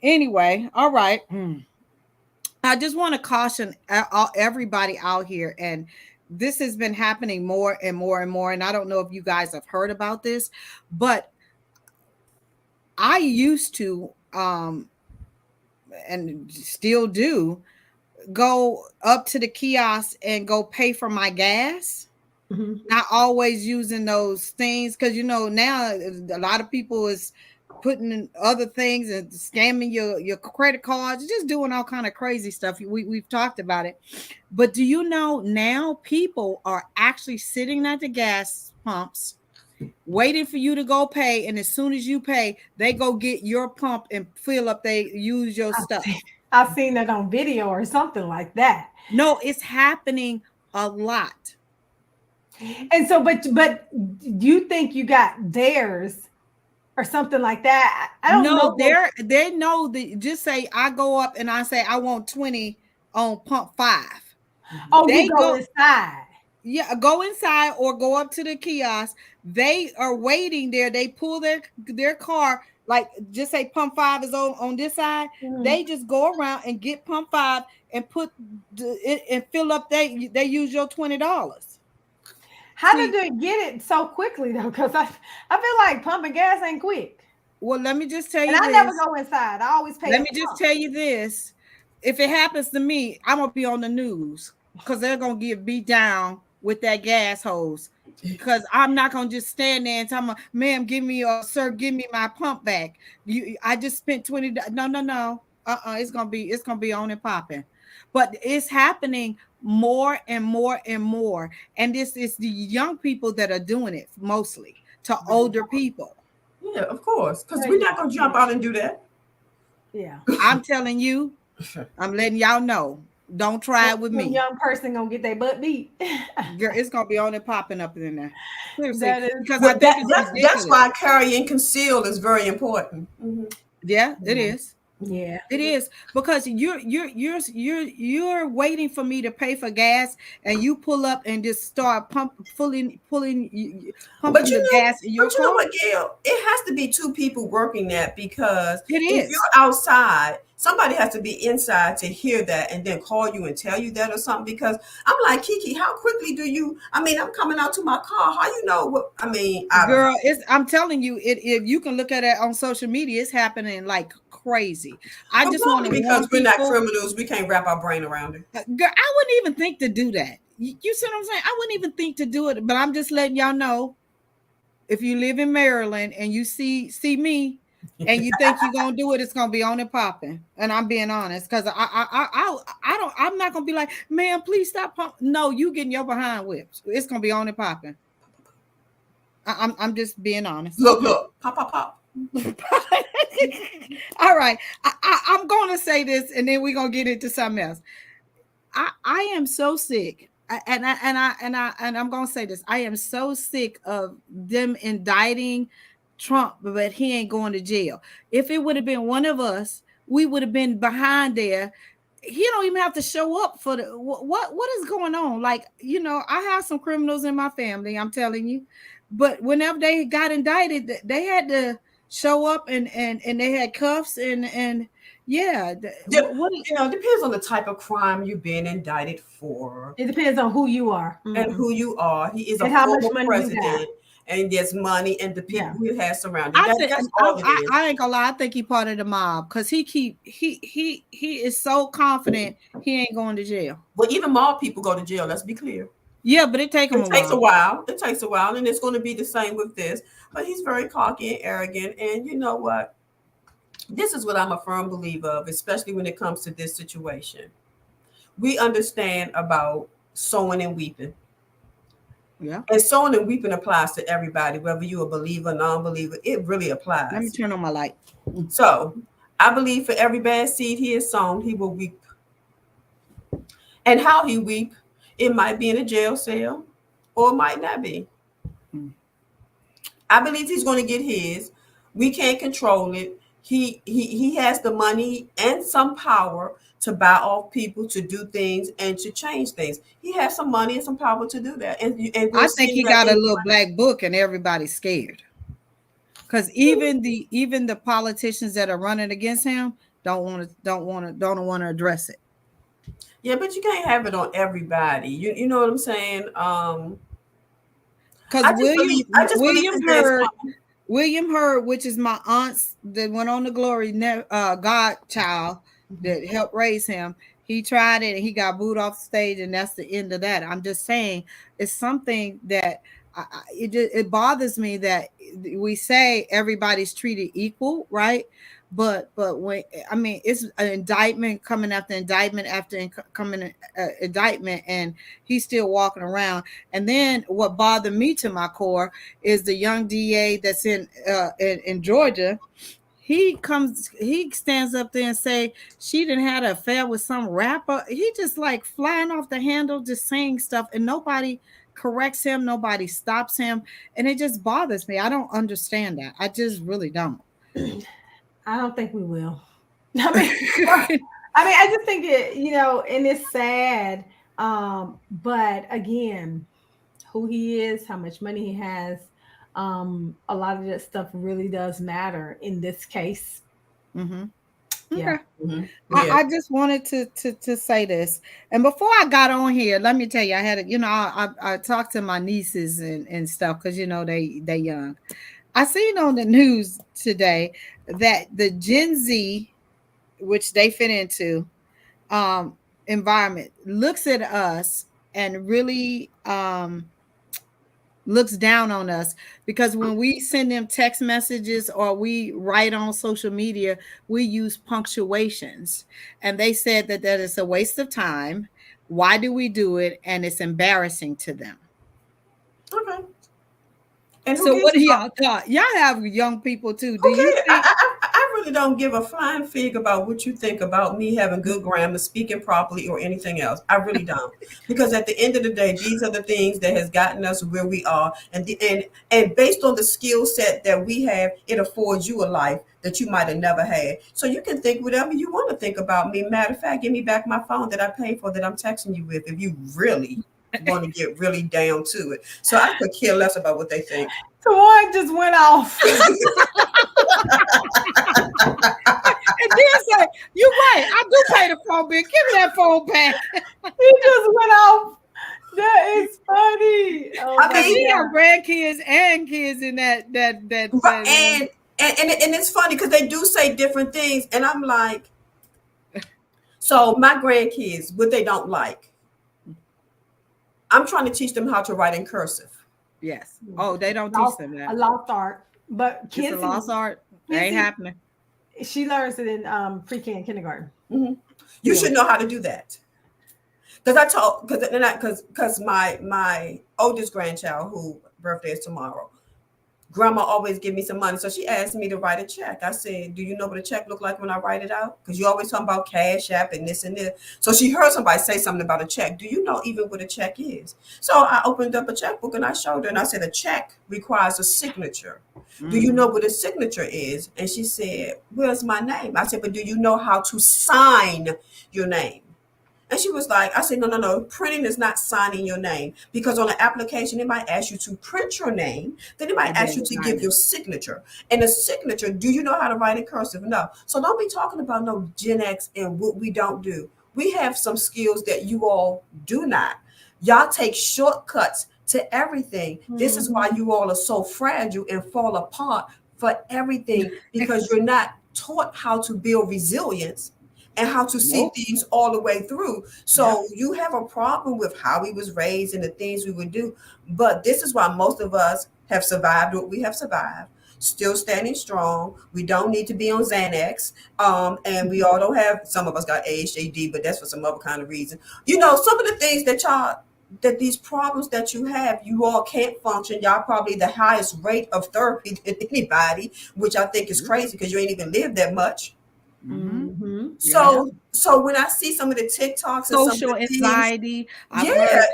Speaker 1: Anyway, all right. I just want to caution everybody out here, and this has been happening more and more and more. And I don't know if you guys have heard about this, but I used to, and still do, go up to the kiosk and go pay for my gas.
Speaker 3: Mhm.
Speaker 1: Not always using those things because now a lot of people is putting in other things and scamming your credit cards, just doing all kind of crazy stuff. We've talked about it, but do you know now people are actually sitting at the gas pumps waiting for you to go pay, and as soon as you pay, they go get your pump and fill up. They use your
Speaker 3: I've
Speaker 1: stuff.
Speaker 3: seen, I've seen that on video or something like that.
Speaker 1: No, it's happening a lot.
Speaker 3: And so, but you think you got theirs or something like that? I don't
Speaker 1: No,
Speaker 3: know what.
Speaker 1: they know that. Just say I go up and I say I want 20 on pump 5.
Speaker 3: Oh, you
Speaker 1: They
Speaker 3: go
Speaker 1: go,
Speaker 3: inside.
Speaker 1: yeah, go inside or go up to the kiosk. They are waiting there. They pull their car, like just say pump 5 is on this side.
Speaker 3: Mhm.
Speaker 1: They just go around and get pump 5 and put it and fill up. They use your $20.
Speaker 3: How did
Speaker 1: See,
Speaker 3: they get it so quickly though? Because I feel like pumping gas ain't quick,
Speaker 1: well, let me just tell
Speaker 3: and
Speaker 1: you
Speaker 3: I never
Speaker 1: this.
Speaker 3: go inside. I always pay
Speaker 1: Let
Speaker 3: at
Speaker 1: me
Speaker 3: the
Speaker 1: just
Speaker 3: pump.
Speaker 1: tell you this. If it happens to me, I'm gonna be on the news because they're gonna get beat down with that gas hose. Because I'm not gonna just stand there and tell me, ma'am, give me or sir, give me my pump back. I just spent 20. No, no, no. It's gonna be on and popping. But it's happening more and more and more. And this is the young people that are doing it mostly to older people.
Speaker 2: Yeah, of course, because
Speaker 3: There
Speaker 2: we're
Speaker 3: you
Speaker 2: not
Speaker 3: go.
Speaker 2: gonna jump out and do that.
Speaker 3: Yeah.
Speaker 1: I'm telling you, I'm letting y'all know. Don't try it with
Speaker 3: Some
Speaker 1: me.
Speaker 3: young person gonna get their butt beat.
Speaker 1: Girl, it's gonna be on and popping up in there. Seriously,
Speaker 3: That is
Speaker 1: because I
Speaker 2: Well,
Speaker 1: think it's
Speaker 2: that's
Speaker 1: ridiculous.
Speaker 2: why carry and conceal is very important.
Speaker 1: Yeah, it
Speaker 3: yeah.
Speaker 1: is.
Speaker 3: Yeah.
Speaker 1: It is because you're waiting for me to pay for gas, and you pull up and just start
Speaker 2: But
Speaker 1: pumping
Speaker 2: you
Speaker 1: the
Speaker 2: know,
Speaker 1: gas in your car.
Speaker 2: what, Gail? It has to be two people working that, because
Speaker 1: It
Speaker 2: if you're
Speaker 1: is.
Speaker 2: outside, somebody has to be inside to hear that and then call you and tell you that or something. Because I'm like, Kiki, how quickly do you? I mean, I'm coming out to my car. How you know what? I mean, I don't know.
Speaker 1: Girl, it's I'm telling you, it if you can look at it on social media, it's happening like crazy. I
Speaker 2: But
Speaker 1: just want
Speaker 2: probably
Speaker 1: to warn
Speaker 2: because we're not
Speaker 1: people.
Speaker 2: criminals, we can't wrap our brain around it.
Speaker 1: Girl, I wouldn't even think to do that. You see what I'm saying? I wouldn't even think to do it, but I'm just letting y'all know, if you live in Maryland and you see me and you think you're gonna do it, it's gonna be on and popping. And I'm being honest, because I'm not gonna be like, man, please stop No, you getting your behind whipped. It's gonna be on and popping. I'm just being honest.
Speaker 2: Look,
Speaker 1: Okay.
Speaker 2: look, pop, pop, pop.
Speaker 1: All right. I'm gonna say this and then we're gonna get into something else. I am so sick. And I'm gonna say this. I am so sick of them indicting Trump, but he ain't going to jail. If it would have been one of us, we would have been behind there. He don't even have to show up for the what is going on. Like, I have some criminals in my family, I'm telling you. But whenever they got indicted, they had to show up, and they had cuffs, and yeah. What
Speaker 2: It depends on the type of crime you've been indicted for
Speaker 3: It depends on who you are.
Speaker 2: and who you are. He is a
Speaker 3: And how much
Speaker 2: former
Speaker 3: money you got.
Speaker 2: president, and there's money and the
Speaker 3: Yeah.
Speaker 2: people he has surrounded.
Speaker 1: I think
Speaker 2: That's all it is.
Speaker 1: I ain't gonna lie. I think he part of the mob because he is so confident he ain't going to jail.
Speaker 2: But even mob people go to jail. Let's be clear.
Speaker 1: Yeah, but it take him
Speaker 2: It
Speaker 1: a
Speaker 2: takes a
Speaker 1: while.
Speaker 2: while. It takes a while, and it's going to be the same with this. But he's very cocky and arrogant. And you know what? This is what I'm a firm believer of, especially when it comes to this situation. We understand about sowing and weeping.
Speaker 1: Yeah.
Speaker 2: And sowing and weeping applies to everybody, whether you're a believer, non-believer. It really
Speaker 1: Let me
Speaker 2: applies.
Speaker 1: turn on my light.
Speaker 2: So I believe for every bad seed he has sown, he will weep. And how he weep, it might be in a jail cell, or it might not be.
Speaker 1: Mm.
Speaker 2: I believe he's going to get his. We can't control it. He has the money and some power to buy off people, to do things and to change things. He has some money and some power to do that, and we're
Speaker 1: I think
Speaker 2: seeing
Speaker 1: he
Speaker 2: that
Speaker 1: got a
Speaker 2: in.
Speaker 1: little black book and everybody's scared. Because even the politicians that are running against him don't want to address it.
Speaker 2: Yeah, but you can't have it on everybody. You know what I'm saying?
Speaker 1: Because
Speaker 2: I just believe
Speaker 1: William
Speaker 2: this day is
Speaker 1: Hurd,
Speaker 2: coming.
Speaker 1: William Hurd, which is my aunt's that went on the glory, godchild that helped raise him. He tried it and he got booed off the stage, and that's the end of that. I'm just saying, it's something that it bothers me that we say everybody's treated equal, right? But when I mean, it's an indictment coming after indictment after coming indictment, and he's still walking around. And then what bothered me to my core is the young DA that's in Georgia. He stands up there and say she didn't had an affair with some rapper. He just like flying off the handle, just saying stuff, and nobody corrects him, nobody stops him, and it just bothers me. I don't understand that. I just really don't.
Speaker 3: I don't think we will. I mean, I just think and it's sad. But again, who he is, how much money he has, a lot of that stuff really does matter in this case.
Speaker 1: Mm-hmm.
Speaker 3: Yeah.
Speaker 1: Okay.
Speaker 2: Yeah.
Speaker 1: I just wanted to say this, and before I got on here, let me tell you, I had I talked to my nieces and stuff because they young. I seen on the news today that the Gen Z, which they fit into, um, environment, looks at us and really looks down on us because when we send them text messages or we write on social media, we use punctuations, and they said that is a waste of time. Why do we do it? And it's embarrassing to them.
Speaker 2: Okay. And who
Speaker 1: So
Speaker 2: gives
Speaker 1: what do
Speaker 2: a
Speaker 1: y'all thought? Y'all have young people too. Do
Speaker 2: who
Speaker 1: you
Speaker 2: cares?
Speaker 1: think
Speaker 2: I really don't give a flying fig about what you think about me having good grammar, speaking properly, or anything else. I really don't, because at the end of the day, these are the things that has gotten us where we are, and based on the skill set that we have, it affords you a life that you might have never had. So you can think whatever you want to think about me. Matter of fact, give me back my phone that I paid for that I'm texting you with if you really want to get really down to it. So I could care less about what they think.
Speaker 3: So one just went off.
Speaker 1: and then say, you're right, I do pay the phone bill. Give me that phone back.
Speaker 3: He just went off. That is funny. Oh
Speaker 2: I
Speaker 3: my
Speaker 1: Cause
Speaker 2: mean,
Speaker 1: he have
Speaker 3: god.
Speaker 1: grandkids and kids in
Speaker 2: right, and it's funny because they do say different things, and I'm like, so my grandkids, what they don't like, I'm trying to teach them how to write in cursive.
Speaker 1: yes. Oh, they don't teach
Speaker 3: Lost,
Speaker 1: them
Speaker 3: a
Speaker 1: that.
Speaker 3: lost art. But
Speaker 1: It's a lost art. Ain't
Speaker 3: Kizzy,
Speaker 1: happening.
Speaker 3: she learns it in pre-K and kindergarten.
Speaker 2: Hmm. You
Speaker 3: Yeah.
Speaker 2: should know how to do that. Because I told, because my oldest grandchild, who birthday is tomorrow, grandma always give me some money. So she asked me to write a check. I said, do you know what a check look like when I write it out? Because you always talking about Cash App and this and this. So she heard somebody say something about a check. Do you know even what a check is? So I opened up a checkbook and I showed her and I said, a check requires a signature. Do you know
Speaker 1: Mhm.
Speaker 2: what a signature is? And she said, where's my name? I said, but do you know how to sign your name? And she was like, I said, no, no, no. Printing is not signing your name, because on an application, it might ask you to print your name. Then it might
Speaker 1: And
Speaker 2: ask you
Speaker 1: then
Speaker 2: to
Speaker 1: sign
Speaker 2: give
Speaker 1: it.
Speaker 2: your signature. And a signature, do you know how to write in cursive? No. So don't be talking about no Gen X and what we don't do. We have some skills that you all do not. Y'all take shortcuts to everything. This is why
Speaker 3: Mhm.
Speaker 2: you all are so fragile and fall apart for everything, because you're not taught how to build resilience and how to see
Speaker 1: Nope.
Speaker 2: things all the way through.
Speaker 1: Yep.
Speaker 2: So you have a problem with how we was raised and the things we would do. But this is why most of us have survived what we have survived, still standing strong. We don't need to be on Xanax. And we all don't have, some of us got ADHD, but that's for some other kind of reason. You know, some of the things that y'all, that these problems that you have, you all can't function. Y'all probably the highest rate of therapy than anybody, which I think is crazy because you ain't even lived that much.
Speaker 1: Mm-hmm.
Speaker 3: Mhm.
Speaker 1: You have
Speaker 2: So when I see some of the TikToks and some of
Speaker 1: social
Speaker 2: the things,
Speaker 1: anxiety. I've
Speaker 2: yeah,
Speaker 1: heard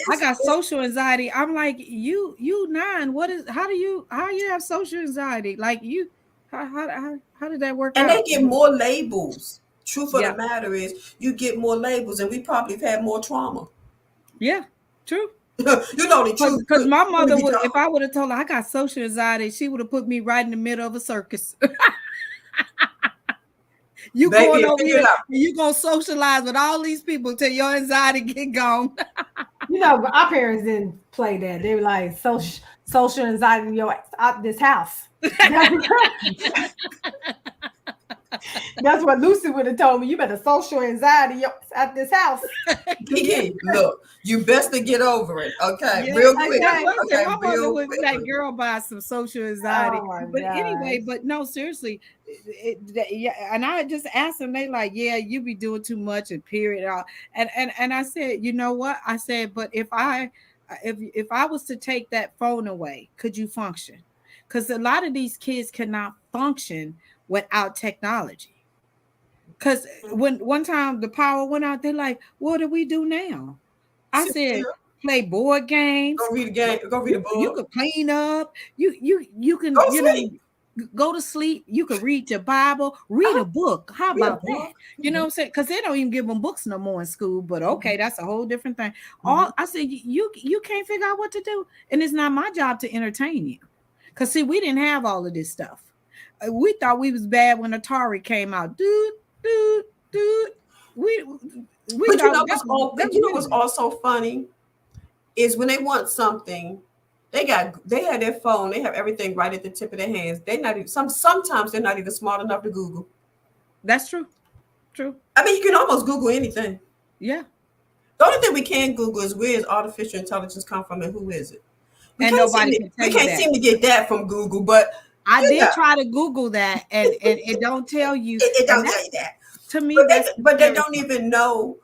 Speaker 1: I got
Speaker 2: it's
Speaker 1: social anxiety. I'm like, you nine. What is how you have social anxiety? Like you how did that work
Speaker 2: and they
Speaker 1: out?
Speaker 2: get more labels. Truth of the
Speaker 1: Yeah.
Speaker 2: matter is, you get more labels, and we probably have had more trauma.
Speaker 1: Yeah. True.
Speaker 2: You know the truth.
Speaker 1: Because my
Speaker 2: Truth
Speaker 1: mother
Speaker 2: be
Speaker 1: would,
Speaker 2: told.
Speaker 1: if I would have told her I got social anxiety, she would have put me right in the middle of a circus. You going
Speaker 2: Baby,
Speaker 1: over
Speaker 2: figure
Speaker 1: here
Speaker 2: it out.
Speaker 1: and you gonna socialize with all these people till your anxiety get gone.
Speaker 3: You know, our parents didn't play that. They were like social anxiety, yo, out this house. That's, that's what Lucy would have told me. You better social anxiety at this house.
Speaker 1: Yeah.
Speaker 2: Kiki, look, you best to get over it. Okay,
Speaker 1: Yeah,
Speaker 2: real
Speaker 1: that's
Speaker 2: quickly.
Speaker 1: what
Speaker 3: Okay.
Speaker 1: I said.
Speaker 2: Okay,
Speaker 1: My mother
Speaker 2: real
Speaker 1: would be like,
Speaker 2: quickly.
Speaker 1: "Girl, buy some social anxiety."
Speaker 3: Oh my
Speaker 1: But
Speaker 3: gosh.
Speaker 1: anyway, but no, seriously, yeah. And I just asked them. They like, "Yeah, you be doing too much." And period. And I said, you know what? I said, but if I was to take that phone away, could you function? Because a lot of these kids cannot function without technology. Because when one time the power went out, they're like, "What do we do now?" I
Speaker 2: Sit
Speaker 1: said,
Speaker 2: still.
Speaker 1: play board games.
Speaker 2: Go read a game. Go read a
Speaker 1: You
Speaker 2: book.
Speaker 1: could clean up. You
Speaker 2: Go
Speaker 1: can,
Speaker 2: sleep.
Speaker 1: go to sleep. You could read your Bible, read
Speaker 2: Uh-huh.
Speaker 1: a book. How
Speaker 2: Read a
Speaker 1: about that?
Speaker 2: book.
Speaker 1: You know what
Speaker 2: Mhm,
Speaker 1: I'm saying? Because they don't even give them books no more in school. But okay,
Speaker 2: mhm,
Speaker 1: that's a whole different thing.
Speaker 2: mhm.
Speaker 1: All I said, you can't figure out what to do, and it's not my job to entertain you. Because see, we didn't have all of this stuff. We thought we was bad when Atari came out. Dude, dude, dude. We we
Speaker 2: But you
Speaker 1: thought
Speaker 2: know what's all?
Speaker 1: that
Speaker 2: You
Speaker 1: was
Speaker 2: know what's
Speaker 1: anything.
Speaker 2: also funny is when they want something, they have their phone. They have everything right at the tip of their hands. They not even sometimes they're not even smart enough to Google.
Speaker 1: That's true. True.
Speaker 2: I mean, you can almost Google anything.
Speaker 1: Yeah.
Speaker 2: The only thing we can Google is where is artificial intelligence come from and who is it.
Speaker 1: And nobody can tell
Speaker 2: We
Speaker 1: you
Speaker 2: can't
Speaker 1: that.
Speaker 2: seem to get that from Google, but
Speaker 1: I
Speaker 2: you know,
Speaker 1: did try to Google that, and it don't tell you.
Speaker 2: it
Speaker 1: And
Speaker 2: don't
Speaker 1: that
Speaker 2: tell you that.
Speaker 1: to me, that's the
Speaker 2: But they
Speaker 1: scary
Speaker 2: don't
Speaker 1: part.
Speaker 2: even know.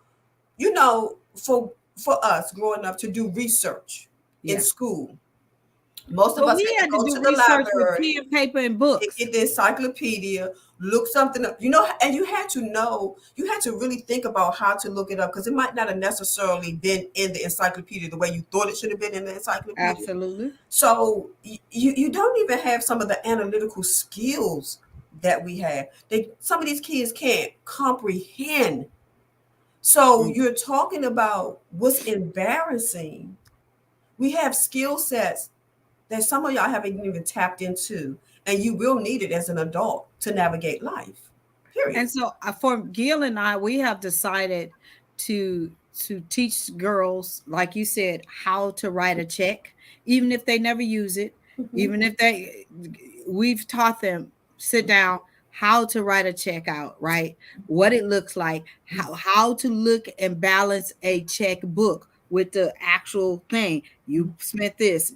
Speaker 2: You know, for us growing up to do research in
Speaker 1: Yeah.
Speaker 2: school, Most of
Speaker 1: But
Speaker 2: us
Speaker 1: we
Speaker 2: had to
Speaker 1: had to
Speaker 2: go
Speaker 1: do
Speaker 2: to the
Speaker 1: research with
Speaker 2: library
Speaker 1: pen, paper, and
Speaker 2: and
Speaker 1: books.
Speaker 2: get the encyclopedia, look something up, you know, and you had to know, you had to really think about how to look it up because it might not have necessarily been in the encyclopedia the way you thought it should have been in the encyclopedia.
Speaker 1: Absolutely.
Speaker 2: So you don't even have some of the analytical skills that we have. Some of these kids can't comprehend. So
Speaker 1: Mm.
Speaker 2: you're talking about what's embarrassing. We have skill sets that some of y'all haven't even tapped into, and you will need it as an adult to navigate life. Period.
Speaker 1: And so for Gil and I, we have decided to teach girls, like you said, how to write a check, even if they never use it,
Speaker 2: Mhm.
Speaker 1: even if they, we've taught them sit down how to write a check out, right? What it looks like, how to look and balance a checkbook with the actual thing. You spent this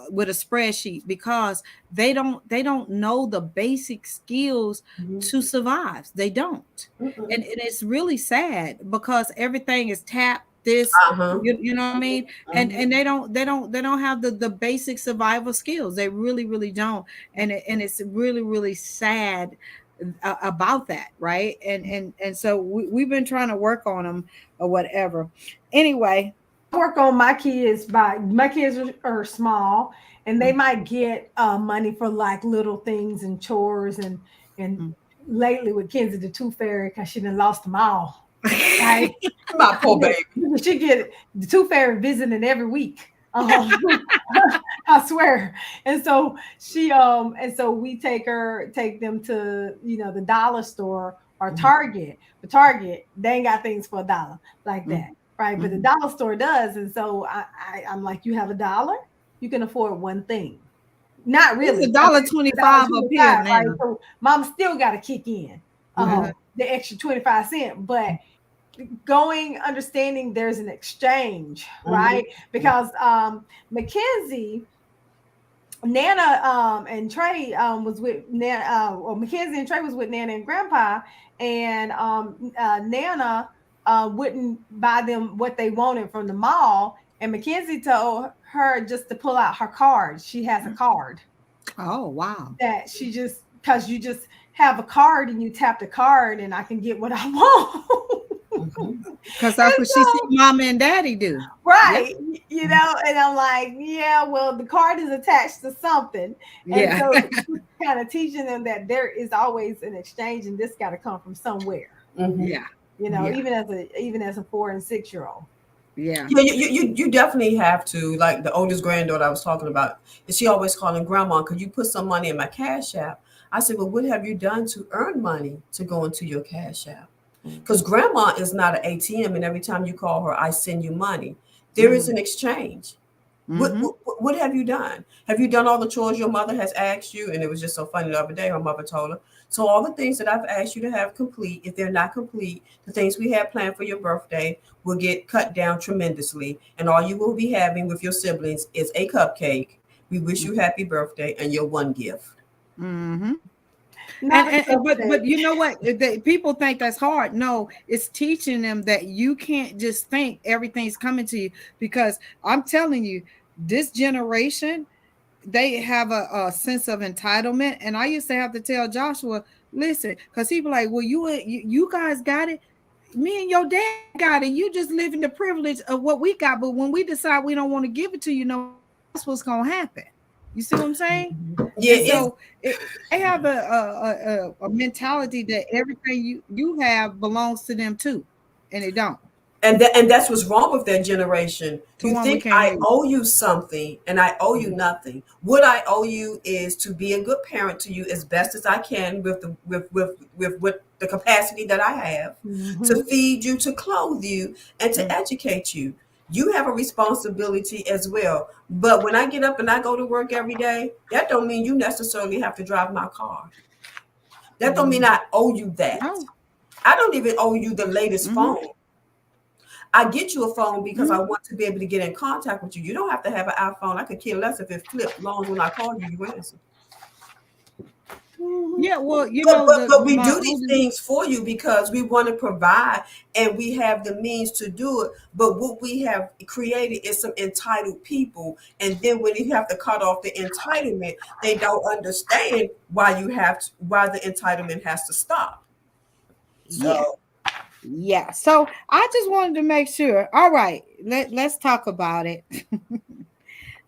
Speaker 1: with a spreadsheet because they don't know the basic skills
Speaker 2: Mhm.
Speaker 1: to survive. They don't.
Speaker 2: Mhm.
Speaker 1: And it's really sad because everything is tapped this,
Speaker 2: Uh-huh.
Speaker 1: you know what I mean? And
Speaker 2: Mhm.
Speaker 1: they don't have the basic survival skills. They really don't. And it's really sad about that, right? And so we've been trying to work on them or whatever. Anyway.
Speaker 3: Work on my kids by my kids are small and they
Speaker 2: Mhm.
Speaker 3: might get money for like little things and chores and
Speaker 1: Mm.
Speaker 3: lately with Kenzie the tooth fairy because she done lost them all. Right.
Speaker 2: My poor baby.
Speaker 3: She get the tooth fairy visiting every week. I swear. And so and so we take them to, the dollar store or
Speaker 2: Mhm.
Speaker 3: Target. But Target, they ain't got things for $1 like that.
Speaker 1: Mhm.
Speaker 3: Right. But the
Speaker 1: Mhm.
Speaker 3: dollar store does. And so I'm like, you have $1, you can afford one thing. Not
Speaker 1: It's
Speaker 3: really,
Speaker 1: a
Speaker 3: because
Speaker 1: dollar
Speaker 3: it's a dollar
Speaker 1: 25 up here
Speaker 3: 25, right?
Speaker 1: now.
Speaker 3: So mom still got to kick in
Speaker 2: Mhm.
Speaker 3: the extra 25 cents. But understanding there's an exchange,
Speaker 2: Mhm.
Speaker 3: right? Because Mackenzie, Nana, and Trey was with Nana, or Mackenzie and Trey was with Nana and Grandpa, and Nana wouldn't buy them what they wanted from the mall, and Mackenzie told her just to pull out her card. She has a card
Speaker 1: Oh, wow.
Speaker 3: that she just because you just have a card and you tap the card and I can get what I want.
Speaker 2: Mhm.
Speaker 1: Because that's
Speaker 3: And
Speaker 1: what she see
Speaker 3: so,
Speaker 1: mama and daddy do. Yeah.
Speaker 3: right, and I'm like, yeah, well, the card is attached to something. And
Speaker 1: Yeah.
Speaker 3: so she's kind of teaching them that there is always an exchange and this got to come from somewhere,
Speaker 2: Mhm.
Speaker 1: Yeah. Yeah.
Speaker 3: even as a 4 and 6 year old.
Speaker 1: Yeah.
Speaker 2: Yeah, you definitely have to. Like the oldest granddaughter I was talking about, and she always calling grandma, could you put some money in my cash app? I said, well, what have you done to earn money to go into your cash app? Because grandma is not an ATM, and every time you call her, I send you money. There is
Speaker 1: Mm-hmm.
Speaker 2: an exchange. What,
Speaker 1: Mm-hmm.
Speaker 2: what what have you done? Have you done all the chores your mother has asked you? And it was just so funny the other day. Her mother told her, so all the things that I've asked you to have complete, if they're not complete, the things we had planned for your birthday will get cut down tremendously, and all you will be having with your siblings is a cupcake. We wish you happy birthday and your one gift.
Speaker 1: Mm-hmm. And,
Speaker 3: Not a
Speaker 1: but
Speaker 3: cupcake.
Speaker 1: you know what? People think that's hard. No, it's teaching them that you can't just think everything's coming to you because I'm telling you, this generation, they have a sense of entitlement. And I used to have to tell Joshua, listen, because he be like, well, you guys got it. Me and your dad got it. You just live in the privilege of what we got. But when we decide we don't want to give it to you no more, that's what's gonna happen. You see what I'm saying?
Speaker 2: Yeah,
Speaker 1: And
Speaker 2: it's
Speaker 1: so they have a mentality that everything you have belongs to them too, and it don't.
Speaker 2: and that's what's wrong with that generation.
Speaker 1: To
Speaker 2: You
Speaker 1: one we
Speaker 2: think
Speaker 1: can't
Speaker 2: I
Speaker 1: hear you.
Speaker 2: owe you something and I owe you nothing. What I owe you is to be a good parent to you as best as I can with the with the capacity that I have, to
Speaker 3: Mhm.
Speaker 2: feed you, to clothe you, and to
Speaker 1: Mm.
Speaker 2: educate you. You have a responsibility as well. But when I get up and I go to work every day, that don't mean you necessarily have to drive my car. That don't mean
Speaker 3: Mhm.
Speaker 2: I owe you that.
Speaker 1: Oh.
Speaker 2: I don't even owe you the latest
Speaker 1: Mm-hmm.
Speaker 2: phone. I get you a phone because I
Speaker 1: Mm-hmm.
Speaker 2: want to be able to get in contact with you. You don't have to have an iPhone. I could care less if it flipped. As long as when I call you, you answer.
Speaker 1: Yeah, well,
Speaker 2: But we
Speaker 1: my
Speaker 2: do these
Speaker 1: oldest.
Speaker 2: things for you because we want to provide and we have the means to do it. But what we have created is some entitled people. And then when you have to cut off the entitlement, they don't understand why the entitlement has to stop.
Speaker 1: Yeah,
Speaker 2: So
Speaker 1: yeah. So I just wanted to make sure. All right, let's talk about it.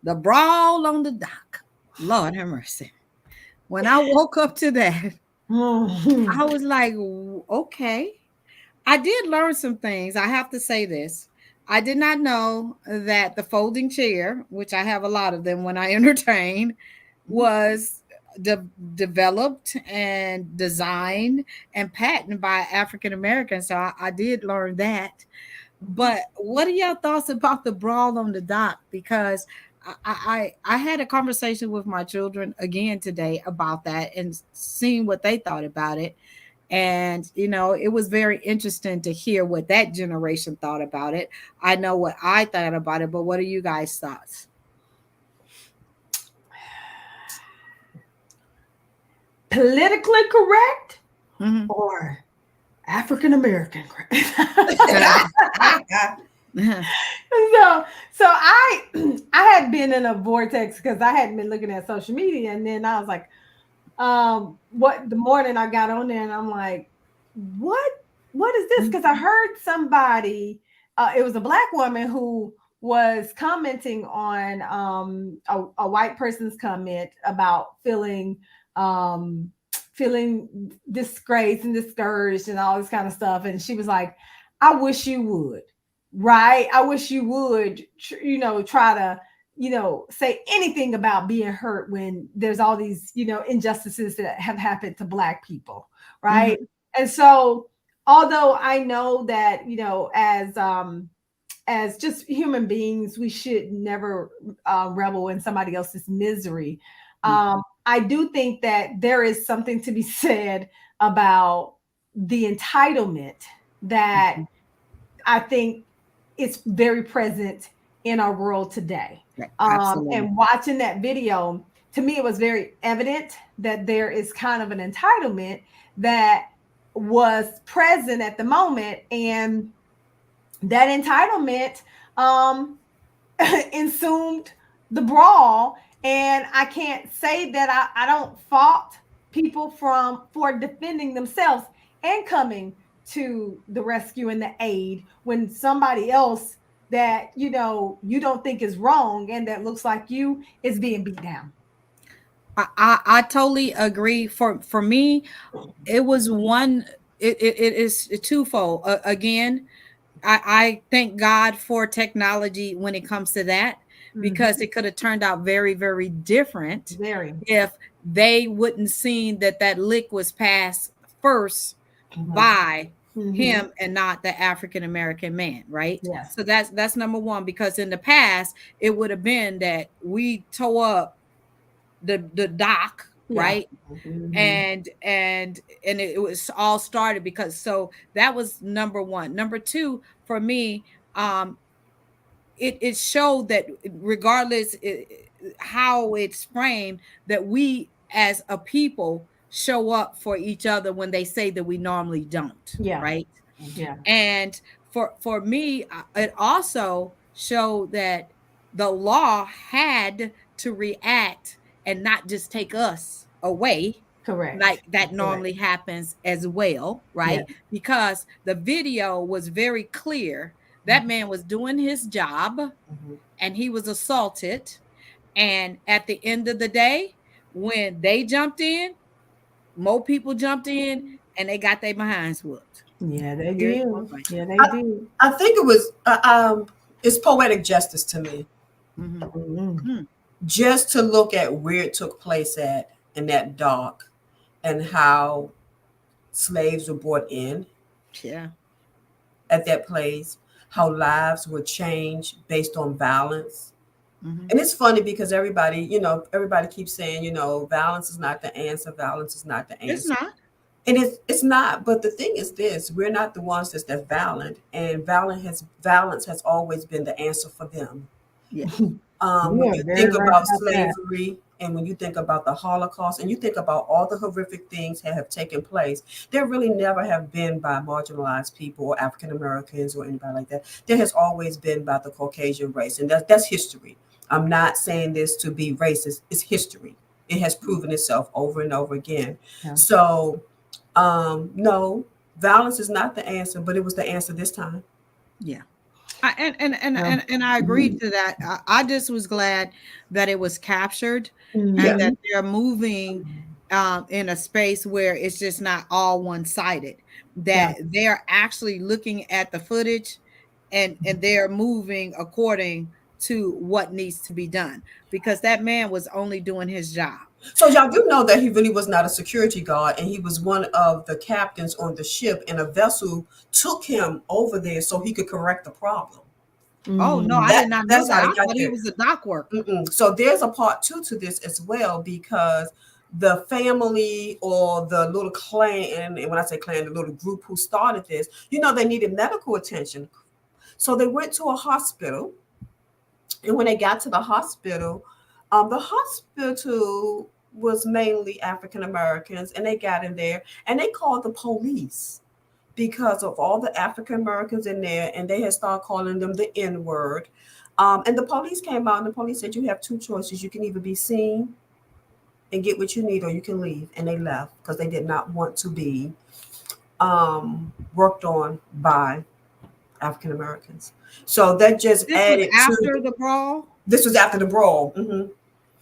Speaker 1: The brawl on the dock. Lord have mercy. When I woke up to that, I was like, okay. I did learn some things. I have to say this. I did not know that the folding chair, which I have a lot of them when I entertain, was de- developed and designed and patented by African Americans. So I did learn that. But what are your thoughts about the brawl on the dock? Because I had a conversation with my children again today about that and seeing what they thought about it. And it was very interesting to hear what that generation thought about it. I know what I thought about it, but what are you guys' thoughts?
Speaker 3: Politically correct
Speaker 1: Mhm.
Speaker 3: or African American correct? so so I had been in a vortex because I hadn't been looking at social media, and then I was like, what the morning I got on there and I'm like, what what is this? Because I heard somebody, it was a black woman who was commenting on a white person's comment about feeling disgraced and discouraged and all this kind of stuff. And she was like, I wish you would, right? I wish you would, try to, say anything about being hurt when there's all these, injustices that have happened to black people, right?
Speaker 1: Mhm.
Speaker 3: And so, although I know that, as just human beings, we should never revel in somebody else's misery.
Speaker 1: Mhm.
Speaker 3: I do think that there is something to be said about the entitlement that
Speaker 1: Mhm.
Speaker 3: I think it's very present in our world today.
Speaker 1: Right, absolutely.
Speaker 3: And watching that video, to me, it was very evident that there is kind of an entitlement that was present at the moment. And that entitlement um, consumed the brawl. And I can't say that I don't fault people for defending themselves and coming to the rescue and the aid when somebody else that you don't think is wrong and that looks like you is being beat down.
Speaker 1: I totally agree. For me, it was one. It is twofold. Again, I thank God for technology when it comes to that, because
Speaker 3: Mhm.
Speaker 1: it could have turned out very, very different
Speaker 3: Very.
Speaker 1: if they wouldn't seen that lick was passed first
Speaker 3: Mhm.
Speaker 1: by
Speaker 3: Mhm.
Speaker 1: him and not the African American man, right?
Speaker 3: Yes.
Speaker 1: So that's number one, because in the past it would have been that we tore up the dock,
Speaker 3: Yeah.
Speaker 1: right?
Speaker 3: Mhm.
Speaker 1: And it was all started because, so that was number one. Number two, for me, um it showed that regardless how it's framed, that we as a people show up for each other when they say that we normally don't,
Speaker 3: Yeah.
Speaker 1: right?
Speaker 3: Yeah.
Speaker 1: And for me, it also showed that the law had to react and not just take us away like
Speaker 3: Correct.
Speaker 1: that
Speaker 3: Correct.
Speaker 1: normally happens as well,
Speaker 3: Yeah.
Speaker 1: right? Because the video was very clear. That man was doing his job
Speaker 3: Mhm.
Speaker 1: and he was assaulted. And at the end of the day, when they jumped in, more people jumped in and they got their behinds whooped.
Speaker 3: Yeah, they
Speaker 1: Period,
Speaker 3: did.
Speaker 1: point blank.
Speaker 3: Yeah, they
Speaker 2: I,
Speaker 3: did.
Speaker 2: I think it was it's poetic justice to me,
Speaker 1: Mhm.
Speaker 3: Mhm.
Speaker 1: Mm.
Speaker 2: just to look at where it took place at in that dock and how slaves were brought in
Speaker 1: Yeah.
Speaker 2: at that place, how lives were changed based on violence.
Speaker 1: Mhm.
Speaker 2: And it's funny because everybody keeps saying, violence is not the answer, violence is not the
Speaker 1: It's
Speaker 2: answer.
Speaker 1: not.
Speaker 2: And it's not, but the thing is this, we're not the ones that's violent, and violence has always been the answer for them.
Speaker 1: Yeah.
Speaker 3: You
Speaker 2: When
Speaker 3: are
Speaker 2: you
Speaker 3: very
Speaker 2: think
Speaker 3: right
Speaker 2: about
Speaker 3: about that.
Speaker 2: slavery and when you think about the Holocaust and you think about all the horrific things that have taken place, there really never have been by marginalized people or African Americans or anybody like that. There has always been by the Caucasian race, and that's history. I'm not saying this to be racist. It's history. It has proven itself over and over again.
Speaker 3: Yeah.
Speaker 2: So, no, violence is not the answer, but it was the answer this time.
Speaker 1: Yeah. I,
Speaker 3: Yeah.
Speaker 1: and I agree to that. I just was glad that it was captured and
Speaker 2: Yeah.
Speaker 1: that
Speaker 3: Mhm.
Speaker 1: they're moving in a space where it's just not all one sided.
Speaker 3: Yeah.
Speaker 1: That they're actually looking at the footage and they're moving according to what needs to be done because that man was only doing his job.
Speaker 2: So y'all do know that he really was not a security guard, and he was one of the captains on the ship, and a vessel took him over there so he could correct the problem.
Speaker 1: Oh no, I
Speaker 3: Mm.
Speaker 1: did not know
Speaker 2: That's
Speaker 1: that.
Speaker 2: how they
Speaker 1: I
Speaker 2: got
Speaker 1: thought he
Speaker 2: there.
Speaker 1: was a dock worker.
Speaker 2: So there's a part two to this as well because the family or the little clan, and when I say clan, the little group who started this, they needed medical attention. So they went to a hospital, and when they got to the hospital was mainly African Americans, and they got in there and they called the police because of all the African Americans in there, and they had started calling them the N word. And the police came out, and the police said, "You have two choices. You can either be seen and get what you need, or you can leave." And they left because they did not want to be worked on by African Americans. So that just
Speaker 1: This was
Speaker 2: added to
Speaker 1: after the brawl.
Speaker 2: this was after the brawl.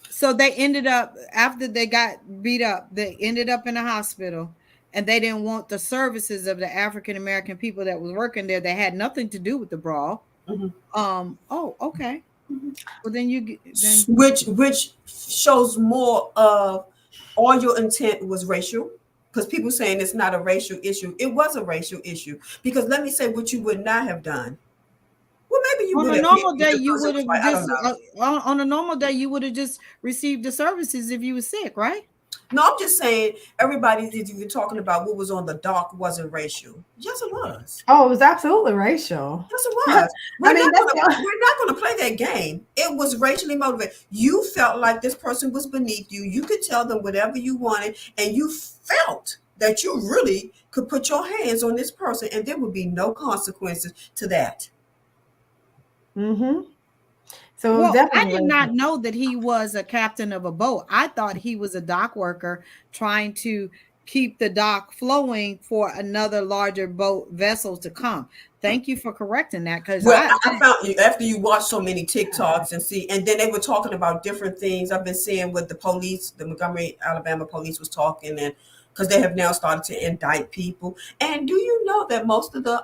Speaker 1: So they ended up after they got beat up, they ended up in a hospital and they didn't want the services of the African American people that was working there that had nothing to do with the brawl.
Speaker 2: hmm
Speaker 1: Oh, okay. Well then then
Speaker 2: which shows more of all your intent was racial, because people saying it's not a racial issue. It was a racial issue, because let me say what you would not have done. Well, maybe you
Speaker 1: on
Speaker 2: would
Speaker 1: a
Speaker 2: have hit
Speaker 1: normal
Speaker 2: if
Speaker 1: day
Speaker 2: the
Speaker 1: you
Speaker 2: person
Speaker 1: would
Speaker 2: was
Speaker 1: have
Speaker 2: white. I don't
Speaker 1: just
Speaker 2: know.
Speaker 1: on a normal day you would have just received the services if you were sick, right?
Speaker 2: No, I'm just saying everybody that you were talking about what was on the dock wasn't racial. Yes, it was.
Speaker 3: Oh, it was absolutely racial.
Speaker 2: Yes, it was.
Speaker 3: I mean, that's the
Speaker 2: We're not gonna play that game. It was racially motivated. You felt like this person was beneath you. You could tell them whatever you wanted, and you felt that you really could put your hands on this person, and there would be no consequences to that.
Speaker 3: hmm. So it was
Speaker 1: Well, I
Speaker 3: definitely
Speaker 1: did not
Speaker 3: racial.
Speaker 1: know that he was a captain of a boat. I thought he was a dock worker trying to keep the dock flowing for another larger boat vessel to come. Thank you for correcting that because
Speaker 2: Well,
Speaker 1: I
Speaker 2: I found you after you watch so many TikToks and see, and then they were talking about different things. I've been seeing what the police, the Montgomery, Alabama police was talking, and because they have now started to indict people. And do you know that most of the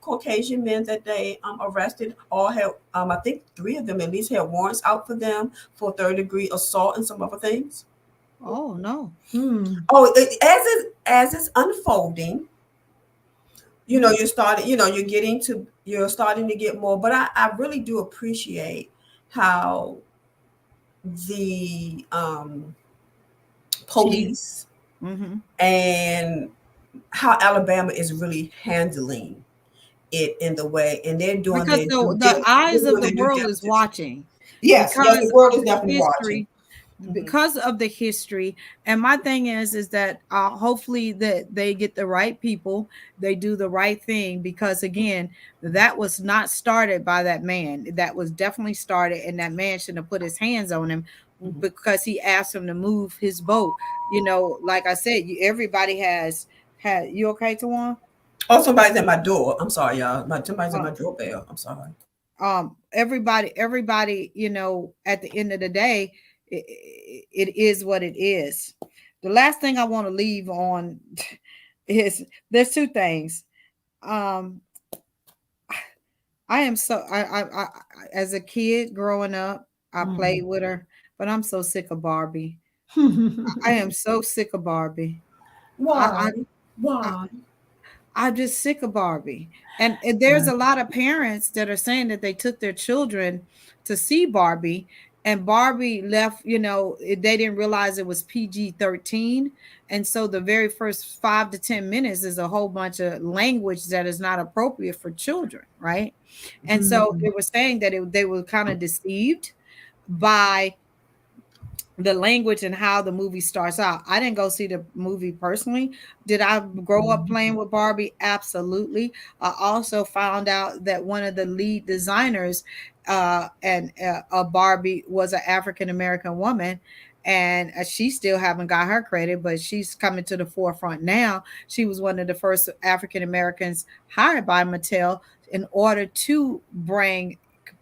Speaker 2: Caucasian men that they arrested all had, I think three of them at least had warrants out for them for third-degree assault and some other things.
Speaker 1: oh no.
Speaker 3: Hmm.
Speaker 2: Oh, as it's unfolding,
Speaker 1: Mm.
Speaker 2: you're starting to get more, but I really do appreciate how the
Speaker 1: Chief.
Speaker 2: police
Speaker 1: Hmm.
Speaker 2: and how Alabama is really handling it in the way, and
Speaker 1: Because the
Speaker 2: they're
Speaker 1: eyes of
Speaker 2: doing
Speaker 1: the
Speaker 2: their due
Speaker 1: world is
Speaker 2: diligence.
Speaker 1: watching
Speaker 2: Yes, the
Speaker 1: because
Speaker 2: world
Speaker 1: of
Speaker 2: is
Speaker 1: the
Speaker 2: definitely watching.
Speaker 1: history
Speaker 2: hmm
Speaker 1: because of the history. And my thing is that hopefully that they get the right people, they do the right thing, because again, that was not started by that man. That was definitely started, and that man shouldn't have put his hands on him
Speaker 2: hmm
Speaker 1: because he asked him to move his boat. Like I said, everybody has had. You okay, Tawan?
Speaker 2: Oh, somebody's at my door. I'm sorry, y'all. Somebody's at
Speaker 1: uh,
Speaker 2: my doorbell. I'm sorry.
Speaker 1: everybody, at the end of the day, it is what it is. The last thing I want to leave on is there's two things. um I am so I as a kid growing up, I played with her, but I'm so sick of Barbie. I am so sick of Barbie. i
Speaker 2: Why?
Speaker 1: i, I
Speaker 2: Why?
Speaker 1: I'm just sick of Barbie. And there's a lot of parents that are saying that they took their children to see Barbie, and Barbie left, they didn't realize it was PG-13. And so the very first 5 to 10 minutes is a whole bunch of language that is not appropriate for children, right? And so they were saying that they were kind of deceived by the language and how the movie starts out. I didn't go see the movie personally. Did I grow up playing with Barbie? Absolutely. I also found out that one of the lead designers and of Barbie was an African American woman. And she still haven't got her credit, but she's coming to the forefront now. She was one of the first African Americans hired by Mattel in order to bring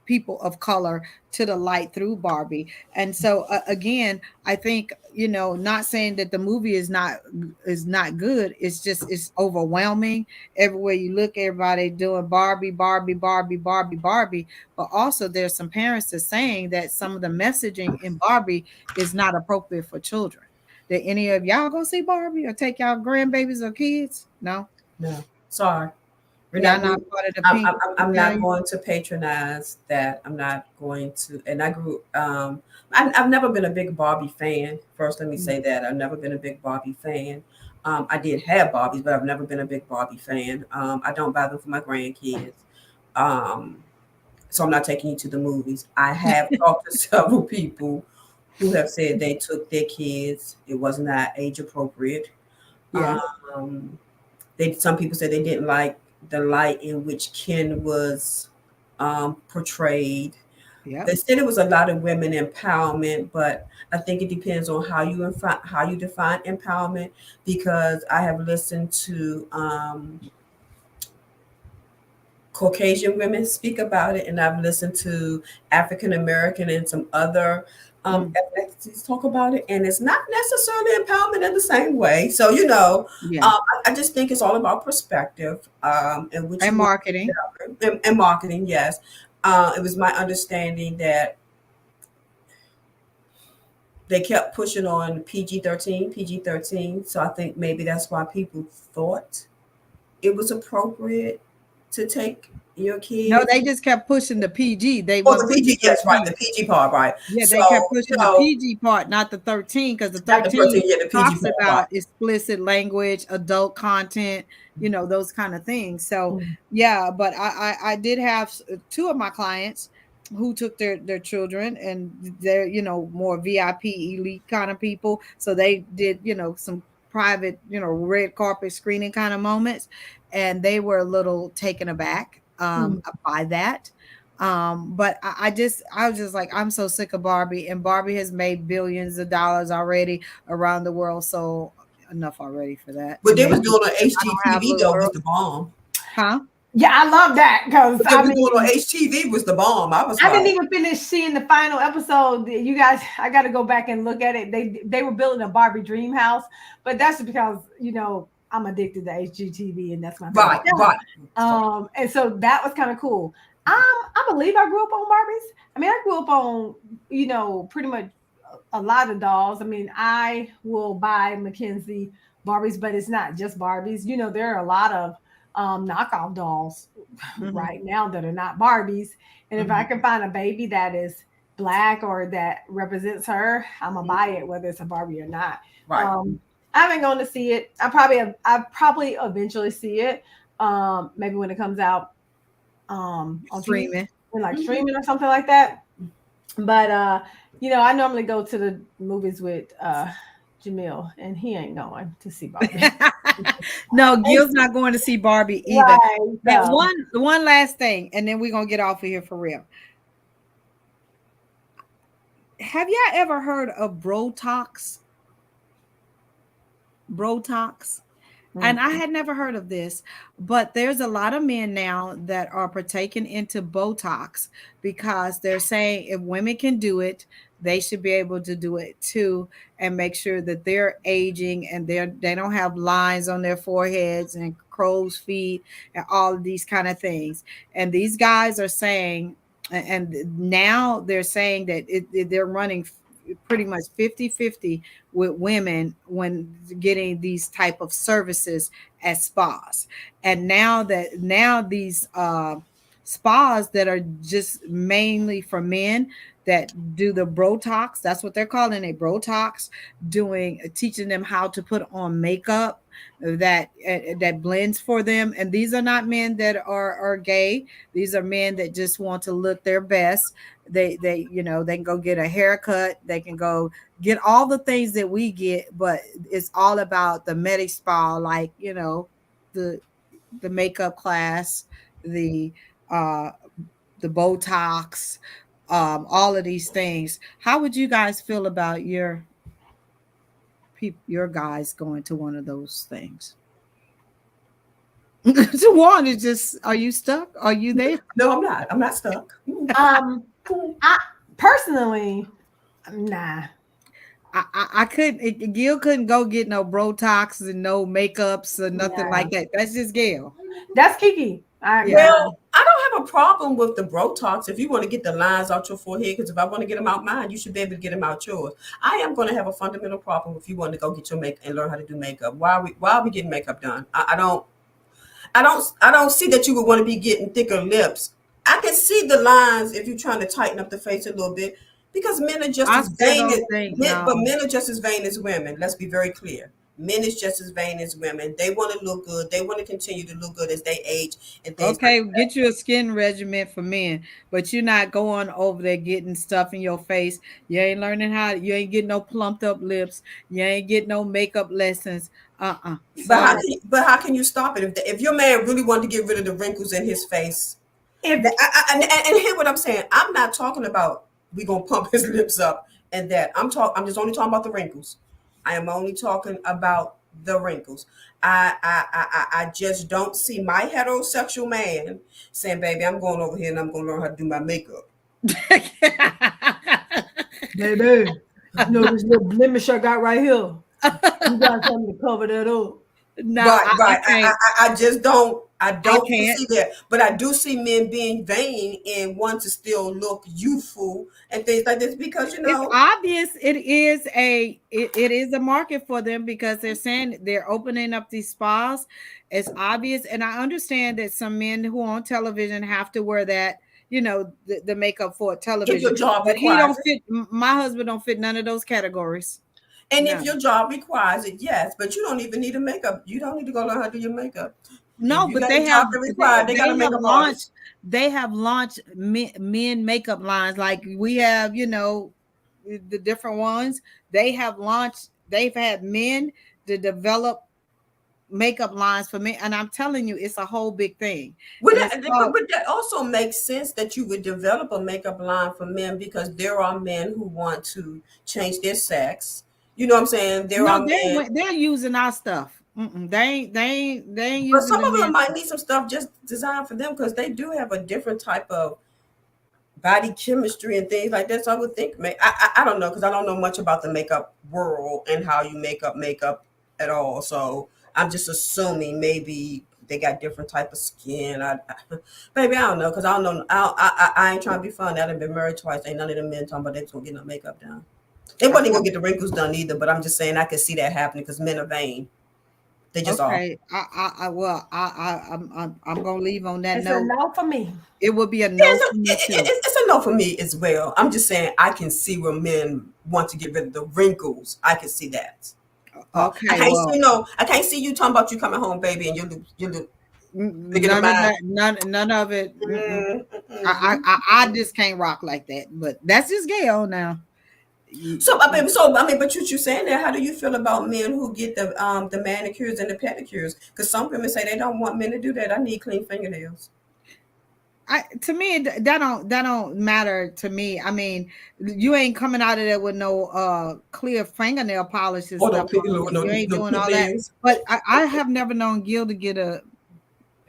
Speaker 1: people of color to the light through Barbie. And so again, I think, not saying that the movie is not good. It's just it's overwhelming. Everywhere you look, everybody doing Barbie, Barbie, Barbie, Barbie, Barbie. But also there's some parents that saying that some of the messaging in Barbie is not appropriate for children. Did any of y'all go see Barbie or take y'all grandbabies or kids? No,
Speaker 2: No, sorry. We're
Speaker 1: y'all
Speaker 2: not.
Speaker 1: not part of the
Speaker 2: I'm,
Speaker 1: pink
Speaker 2: I'm, I'm not
Speaker 1: rebellion.
Speaker 2: going to patronize that. I'm not going to. And I grew. I've never been a big Barbie fan. First, let me
Speaker 1: Mm.
Speaker 2: say that I've never been a big Barbie fan. I did have Barbies, but I've never been a big Barbie fan. I don't buy them for my grandkids. Um, so I'm not taking you to the movies. I have talked to several people who have said they took their kids. It was not age appropriate.
Speaker 1: Yeah,
Speaker 2: Um, some people said they didn't like the light in which Ken was portrayed.
Speaker 1: yeah.
Speaker 2: They said it was a lot of women empowerment, but I think it depends on how you define empowerment. Because I have listened to Caucasian women speak about it, and I've listened to African American and some other
Speaker 1: Mm.
Speaker 2: ethnicities talk about it, and it's not necessarily empowerment in the same way. So
Speaker 1: Yeah.
Speaker 2: I just think it's all about perspective, and what
Speaker 1: And
Speaker 2: you want
Speaker 1: marketing.
Speaker 2: and marketing. Yes, it was my understanding that they kept pushing on PG-13. So I think maybe that's why people thought it was appropriate to take your
Speaker 1: No,
Speaker 2: kids.
Speaker 1: they just kept pushing the PG. They
Speaker 2: Oh,
Speaker 1: weren't
Speaker 2: the
Speaker 1: putting the
Speaker 2: PG, yes, right,
Speaker 1: 13.
Speaker 2: the PG part, right.
Speaker 1: Yeah,
Speaker 2: So,
Speaker 1: they kept
Speaker 2: you
Speaker 1: pushing the
Speaker 2: know,
Speaker 1: PG part, not the 13, because the
Speaker 2: not the 13,
Speaker 1: 13
Speaker 2: yeah, the PG
Speaker 1: talks
Speaker 2: part, right.
Speaker 1: about explicit language, adult content, those kind of things. So
Speaker 3: Mm.
Speaker 1: yeah, but I did have two of my clients who took their children, and they're more VIP elite kind of people. So they did some private red carpet screening kind of moments, and they were a little taken aback
Speaker 3: Mm.
Speaker 1: by that. But I was just like, I'm so sick of Barbie, and Barbie has made billions of dollars already around the world. So enough already for that.
Speaker 2: What
Speaker 1: And
Speaker 2: they was
Speaker 1: maybe
Speaker 2: doing on
Speaker 1: because I don't have
Speaker 2: HGTV
Speaker 1: little
Speaker 2: though was the
Speaker 1: girls.
Speaker 2: bomb.
Speaker 1: Huh?
Speaker 3: Yeah, I love that because
Speaker 2: What they was doing on HTV was the bomb. I was
Speaker 3: I didn't
Speaker 2: like,
Speaker 3: even finish seeing the final episode. You guys, I got to go back and look at it. They were building a Barbie dream house, but that's because I'm addicted to HGTV and that's my favorite
Speaker 2: right,
Speaker 3: channel.
Speaker 2: right.
Speaker 3: And so that was kind of cool. I believe I grew up on Barbies. I mean, I grew up on pretty much a lot of dolls. I mean, I will buy Mackenzie Barbies, but it's not just Barbies. There are a lot of knockoff dolls
Speaker 1: Mm-hmm.
Speaker 3: right now that are not Barbies. And if I
Speaker 2: Mhm.
Speaker 3: can find a baby that is black or that represents her, I'm gonna buy it, whether it's a Barbie or not.
Speaker 2: Right.
Speaker 3: Um, I haven't gone to see it. I probably eventually see it. Maybe when it comes out on TV
Speaker 1: Streaming.
Speaker 3: and like
Speaker 2: Mhm.
Speaker 3: streaming or something like that. But I normally go to the movies with Jamil, and he ain't going to see Barbie.
Speaker 1: No, Gil's not going to see Barbie either.
Speaker 3: Right.
Speaker 1: And
Speaker 3: So
Speaker 1: one last thing, and then we're gonna get off of here for real. Have y'all ever heard of Brotox? Brotox? And I had never heard of this, but there's a lot of men now that are partaking into Botox because they're saying if women can do it, they should be able to do it too, and make sure that they're aging and they don't have lines on their foreheads and crow's feet and all of these kind of things. And these guys are saying, and now they're saying that they're running pretty much 50-50 with women when getting these type of services at spas. And now these spas that are just mainly for men that do the Botox. That's what they're calling it, Botox. Doing teaching them how to put on makeup that blends for them. And these are not men that are gay. These are men that just want to look their best. They they can go get a haircut. They can go get all the things that we get, but it's all about the med spa, like the the makeup class, the uh the Botox, all of these things. How would you guys feel about your guys going to one of those things? One is just, are you stuck? Are you there?
Speaker 2: No, I'm not. I'm not stuck.
Speaker 3: Um, I personally, nah.
Speaker 1: I couldn't. Gil couldn't go get no Botox and no makeups or nothing
Speaker 3: Yeah,
Speaker 1: like that. That's just Gail.
Speaker 3: that's Kiki. I
Speaker 1: Yeah.
Speaker 3: nah.
Speaker 2: Well, I don't have a problem with the Botox if you want to get the lines out your forehead. Because if I want to get them out mine, you should be able to get them out yours. I am going to have a fundamental problem if you want to go get your makeup and learn how to do makeup. Why are we getting makeup done? I don't see that you would want to be getting thicker lips. I can see the lines if you're trying to tighten up the face a little bit because men are just
Speaker 1: I
Speaker 2: as
Speaker 1: still
Speaker 2: vain as
Speaker 1: don't think
Speaker 2: men,
Speaker 1: no.
Speaker 2: but men are just as vain as women. Let's be very clear. Men is just as vain as women. They want to look good. They want to continue to look good as they age and things like
Speaker 1: Okay, get you a skin regimen for men, but you're not going over there getting stuff in your face. You ain't learning how. You ain't getting no plumped up lips. You ain't getting no makeup lessons.
Speaker 2: But how
Speaker 1: Sorry.
Speaker 3: Well,
Speaker 2: can you stop it if your man really wanted to get rid of the wrinkles in his face?
Speaker 3: if
Speaker 2: And hear what I'm saying. I'm not talking about we gonna pump his lips up and that. I'm just only talking about the wrinkles. I am only talking about the wrinkles. I just don't see my heterosexual man saying, "Baby, I'm going over here and I'm gonna learn how to do my makeup."
Speaker 3: baby, you know this little blemish I got right here. You got something to cover that up.
Speaker 1: No,
Speaker 2: Right,
Speaker 1: I
Speaker 2: right.
Speaker 1: can't.
Speaker 2: I just don't. I
Speaker 1: I
Speaker 2: don't
Speaker 1: can't.
Speaker 2: see that, but I do see men being vain and want to still look youthful and things like this because
Speaker 1: It's obvious it is a market for them because they're saying they're opening up these spas. It's obvious, and I understand that some men who are on television have to wear that, the makeup for
Speaker 2: if
Speaker 1: television.
Speaker 2: your job
Speaker 1: But he
Speaker 2: requires
Speaker 1: don't
Speaker 2: it.
Speaker 1: fit. My husband don't fit none of those categories.
Speaker 2: And if
Speaker 1: No,
Speaker 2: your job requires it, yes, but you don't even need a makeup. You don't need to go learn how to do your makeup. If
Speaker 1: no,
Speaker 2: you
Speaker 1: but
Speaker 2: got a job that requires, they got a makeup artist.
Speaker 1: they have launched men makeup lines like we have, the different ones. They have launched. They've had men to develop makeup lines for men, and I'm telling you, it's a whole big thing,
Speaker 2: But
Speaker 1: and it's
Speaker 2: that,
Speaker 1: called.
Speaker 2: but that also makes sense that you would develop a makeup line for men because there are men who want to change their sex. You know what I'm saying? There
Speaker 1: No,
Speaker 2: are men,
Speaker 1: they're using our stuff. They ain't
Speaker 2: but
Speaker 1: using
Speaker 2: some
Speaker 1: the
Speaker 2: of them
Speaker 1: men
Speaker 2: might
Speaker 1: stuff.
Speaker 2: need some stuff just designed for them because they do have a different type of body chemistry and things like that. So I would think, I don't know because I don't know much about the makeup world and how you makeup at all. So I'm just assuming maybe they got different type of skin. Maybe I don't know because I don't know. I ain't trying to be funny. I've been married twice. Ain't none of them men talking about they was gonna get no makeup done. They wasn't gonna get the wrinkles done either. But I'm just saying I could see that happening because men are vain. They just are.
Speaker 1: Okay, well, I'm gonna leave on that
Speaker 3: It's a
Speaker 1: note.
Speaker 3: no for me.
Speaker 1: It would be a
Speaker 2: Yeah,
Speaker 1: no for me too.
Speaker 2: it's a no for me as well. I'm just saying I can see where men want to get rid of the wrinkles. I can see that. I
Speaker 1: Okay,
Speaker 2: can't
Speaker 1: well,
Speaker 2: see I can't see you talking about you coming home, baby, and you look bigger than
Speaker 1: none of
Speaker 2: mine.
Speaker 1: that, none of it.
Speaker 2: Mm,
Speaker 1: I just can't rock like that. But that's just Gail now.
Speaker 2: So I mean, but you saying that? How do you feel about men who get the manicures and the pedicures? Because some women say they don't want men to do that. I need clean fingernails.
Speaker 1: To me that don't matter to me. I mean, you ain't coming out of there with no clear fingernail polish and
Speaker 2: Or no,
Speaker 1: stuff on. You ain't
Speaker 2: no
Speaker 1: doing
Speaker 2: pink
Speaker 1: all that.
Speaker 2: nails.
Speaker 1: But I have never known Gil to get a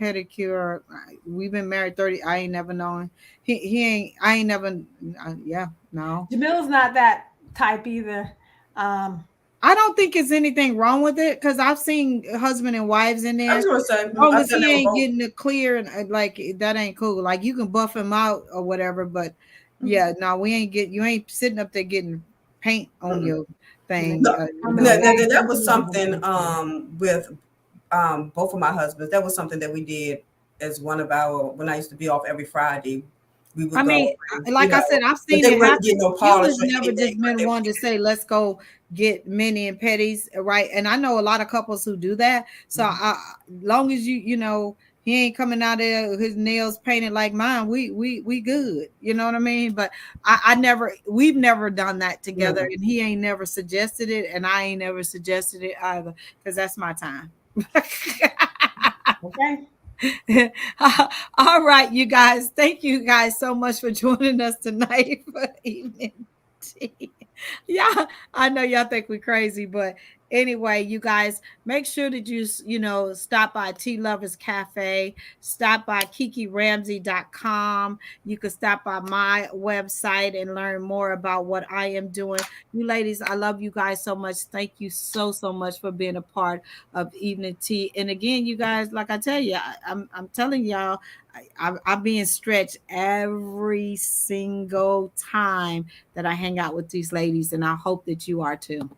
Speaker 1: pedicure. We've been married 30. I ain't never known. He ain't. I ain't never. Yeah, no.
Speaker 3: Jamil's not that type either. Um,
Speaker 1: I don't think it's anything wrong with it because I've seen husband and wives in
Speaker 2: I was
Speaker 1: there.
Speaker 2: gonna say
Speaker 1: Long
Speaker 2: I've
Speaker 1: as
Speaker 2: done
Speaker 1: he
Speaker 2: that with
Speaker 1: ain't
Speaker 2: both.
Speaker 1: getting it clear and like that ain't cool. Like you can buff him out or whatever, but yeah, no, we ain't you ain't sitting up there getting paint on
Speaker 2: Mm-mm.
Speaker 1: your thing.
Speaker 2: No,
Speaker 3: I'm
Speaker 2: no,
Speaker 3: in
Speaker 2: no,
Speaker 3: bags
Speaker 2: that
Speaker 3: and
Speaker 2: was
Speaker 3: beans on
Speaker 2: something
Speaker 3: this.
Speaker 2: with both of my husbands. That was something that we did. as one of our, when I used to be off every Friday, we would
Speaker 1: I
Speaker 2: go
Speaker 1: mean,
Speaker 2: and,
Speaker 1: like I said, I've
Speaker 2: but
Speaker 1: seen
Speaker 2: they
Speaker 1: it
Speaker 2: wouldn't
Speaker 1: happen.
Speaker 2: get no
Speaker 1: You
Speaker 2: polish
Speaker 1: has
Speaker 2: or
Speaker 1: never
Speaker 2: anything,
Speaker 1: just
Speaker 2: but
Speaker 1: been
Speaker 2: they
Speaker 1: one to say, let's go get mini and petties, right? And I know a lot of couples who do that. So
Speaker 2: Mhm.
Speaker 1: long as he ain't coming out there with his nails painted like mine, we good. You know what I mean? But we've never done that together,
Speaker 2: No.
Speaker 1: and he ain't never suggested it, and I ain't never suggested it either, because that's my time.
Speaker 3: Okay.
Speaker 1: All right, you guys. Thank you guys so much for joining us tonight for evening tea. Yeah, I know y'all think we're crazy, but anyway, you guys, make sure that you stop by Tea Lovers Cafe, stop by kikiramsey.com. You can stop by my website and learn more about what I am doing. You ladies, I love you guys so much. Thank you so much for being a part of evening tea. And again, you guys, like I tell you, I'm telling y'all, I'm being stretched every single time that I hang out with these ladies, and I hope that you are too.